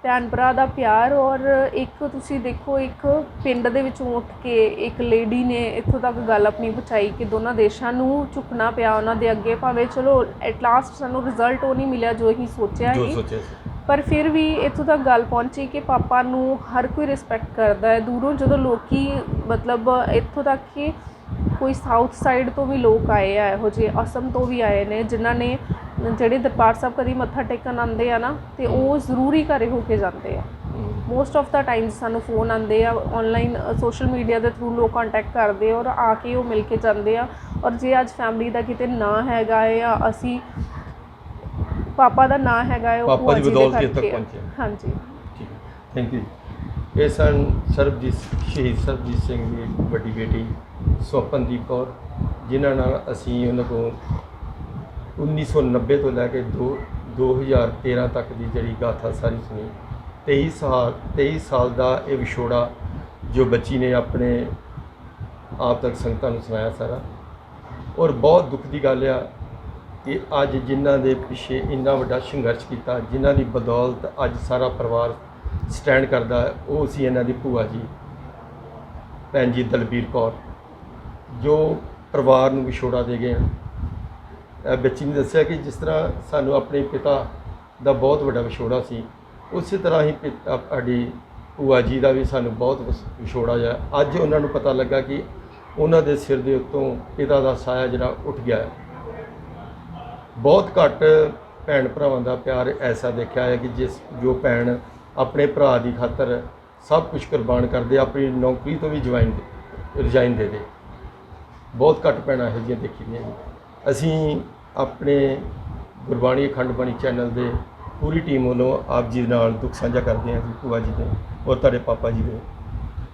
ਭੈਣ ਭਰਾ ਦਾ ਪਿਆਰ। ਔਰ ਇੱਕ ਤੁਸੀਂ ਦੇਖੋ, ਇੱਕ ਪਿੰਡ ਦੇ ਵਿੱਚੋਂ ਉੱਠ ਕੇ ਇੱਕ ਲੇਡੀ ਨੇ ਇੱਥੋਂ ਤੱਕ ਗੱਲ ਆਪਣੀ ਪਹੁੰਚਾਈ ਕਿ ਦੋਨਾਂ ਦੇਸ਼ਾਂ ਨੂੰ ਝੁਕਣਾ ਪਿਆ ਉਹਨਾਂ ਦੇ ਅੱਗੇ, ਭਾਵੇਂ ਚਲੋ ਐਟ ਲਾਸਟ ਸਾਨੂੰ ਰਿਜ਼ਲਟ ਉਹ ਨਹੀਂ ਮਿਲਿਆ ਜੋ ਅਸੀਂ ਸੋਚਿਆ ਸੀ, ਪਰ ਫਿਰ ਵੀ ਇੱਥੋਂ ਤੱਕ ਗੱਲ ਪਹੁੰਚੀ ਕਿ ਪਾਪਾ ਨੂੰ ਹਰ ਕੋਈ ਰਿਸਪੈਕਟ ਕਰਦਾ ਹੈ। ਦੂਰੋਂ ਜਦੋਂ ਲੋਕੀ ਮਤਲਬ ਇੱਥੋਂ ਤੱਕ ਕਿ ਕੋਈ ਸਾਊਥ ਸਾਈਡ ਤੋਂ ਵੀ ਲੋਕ ਆਏ ਆ, ਇਹੋ ਜਿਹੇ ਅਸਮ ਤੋਂ ਵੀ ਆਏ ਨੇ, ਜਿਨ੍ਹਾਂ ਨੇ ਜਿਹੜੇ ਦਰਬਾਰ ਸਾਹਿਬ ਕਦੀ ਮੱਥਾ ਟੇਕਣ ਆਉਂਦੇ ਆ ਨਾ, ਤੇ ਉਹ ਜ਼ਰੂਰੀ ਘਰੇ ਹੋ ਕੇ ਜਾਂਦੇ ਆ। ਮੋਸਟ ਆਫ ਦਾ ਟਾਈਮਸ ਸਾਨੂੰ ਫੋਨ ਆਉਂਦੇ ਆ, ਔਨਲਾਈਨ ਸੋਸ਼ਲ ਮੀਡੀਆ ਦੇ ਥਰੂ ਲੋਕ ਕੰਟੈਕਟ ਕਰਦੇ ਔਰ ਆ ਕੇ ਉਹ ਮਿਲ ਕੇ ਜਾਂਦੇ ਆ। ਔਰ ਜੇ ਅੱਜ ਫੈਮਿਲੀ ਦਾ ਕਿਤੇ ਨਾਂ ਹੈਗਾ ਹੈ, ਜਾਂ ਅਸੀਂ ਪਾਪਾ ਦਾ ਨਾਂ ਹੈਗਾ ਹੈ, ਉਹ ਭੂਆ ਜੀ ਦੇ ਕਰਕੇ। ਹਾਂਜੀ, ਥੈਂਕ ਯੂ। ਇਹ ਸਨ ਸ਼ਹੀਦ ਸਰਬਜੀਤ ਸਿੰਘ ਦੀ ਵੱਡੀ ਬੇਟੀ ਸਵਪਨਦੀਪ ਕੌਰ, ਜਿਨ੍ਹਾਂ ਨਾਲ ਅਸੀਂ ਉਹਨਾਂ ਕੋਲ 1990 ਤੋਂ ਲੈ ਕੇ 2013 ਤੱਕ ਦੀ ਜਿਹੜੀ ਗਾਥਾ ਸਾਰੀ ਸੁਣੀ। 23 ਸਾਲ ਦਾ ਇਹ ਵਿਛੋੜਾ ਜੋ ਬੱਚੀ ਨੇ ਆਪਣੇ ਆਪ ਤੱਕ ਸੰਗਤਾਂ ਨੂੰ ਸੁਣਾਇਆ ਸਾਰਾ। ਔਰ ਬਹੁਤ ਦੁੱਖ ਦੀ ਗੱਲ ਆ ਕਿ ਅੱਜ ਜਿਨ੍ਹਾਂ ਦੇ ਪਿੱਛੇ ਇੰਨਾ ਵੱਡਾ ਸੰਘਰਸ਼ ਕੀਤਾ, ਜਿਨ੍ਹਾਂ ਦੀ ਬਦੌਲਤ ਅੱਜ ਸਾਰਾ ਪਰਿਵਾਰ ਸਟੈਂਡ ਕਰਦਾ, ਉਹ ਸੀ ਇਹਨਾਂ ਦੀ ਭੂਆ ਜੀ, ਭੈਣ ਜੀ ਦਲਬੀਰ ਕੌਰ, ਜੋ ਪਰਿਵਾਰ ਨੂੰ ਵਿਛੋੜਾ ਦੇ ਗਏ। ਬੱਚੀ ਨੇ ਦੱਸਿਆ ਕਿ ਜਿਸ ਤਰ੍ਹਾਂ ਸਾਨੂੰ ਆਪਣੇ ਪਿਤਾ ਦਾ ਬਹੁਤ ਵੱਡਾ ਵਿਛੋੜਾ ਸੀ, ਉਸੇ ਤਰ੍ਹਾਂ ਹੀ ਸਾਡੀ ਭੂਆ ਜੀ ਦਾ ਵੀ ਸਾਨੂੰ ਬਹੁਤ ਵਿਛੋੜਾ ਹੈ। ਅੱਜ ਉਹਨਾਂ ਨੂੰ ਪਤਾ ਲੱਗਾ ਕਿ ਉਹਨਾਂ ਦੇ ਸਿਰ ਦੇ ਉੱਤੋਂ ਪਿਤਾ ਦਾ ਸਾਇਆ ਜਿਹੜਾ ਉੱਠ ਗਿਆ ਹੈ। ਬਹੁਤ ਘੱਟ ਭੈਣ ਭਰਾਵਾਂ ਦਾ ਪਿਆਰ ਐਸਾ ਦੇਖਿਆ ਹੈ ਕਿ ਜੋ ਭੈਣ ਆਪਣੇ ਭਰਾ ਦੀ ਖਾਤਰ ਸਭ ਕੁਝ ਕੁਰਬਾਨ ਕਰਦੇ, ਆਪਣੀ ਨੌਕਰੀ ਤੋਂ ਵੀ ਰਿਜ਼ਾਈਨ ਦੇ ਦੇ। ਬਹੁਤ ਘੱਟ ਭੈਣਾਂ ਇਹੋ ਜਿਹੀਆਂ ਦੇਖੀ ਦੀਆਂ। ਅਸੀਂ ਆਪਣੇ ਗੁਰਬਾਣੀ ਅਖੰਡ ਬਾਣੀ ਚੈਨਲ ਦੇ ਪੂਰੀ ਟੀਮ ਵੱਲੋਂ ਆਪ ਜੀ ਨਾਲ ਦੁੱਖ ਸਾਂਝਾ ਕਰਦੇ ਹਾਂ ਜੀ, ਭੂਆ ਜੀ ਦੇ ਔਰ ਤੁਹਾਡੇ ਪਾਪਾ ਜੀ ਦੇ।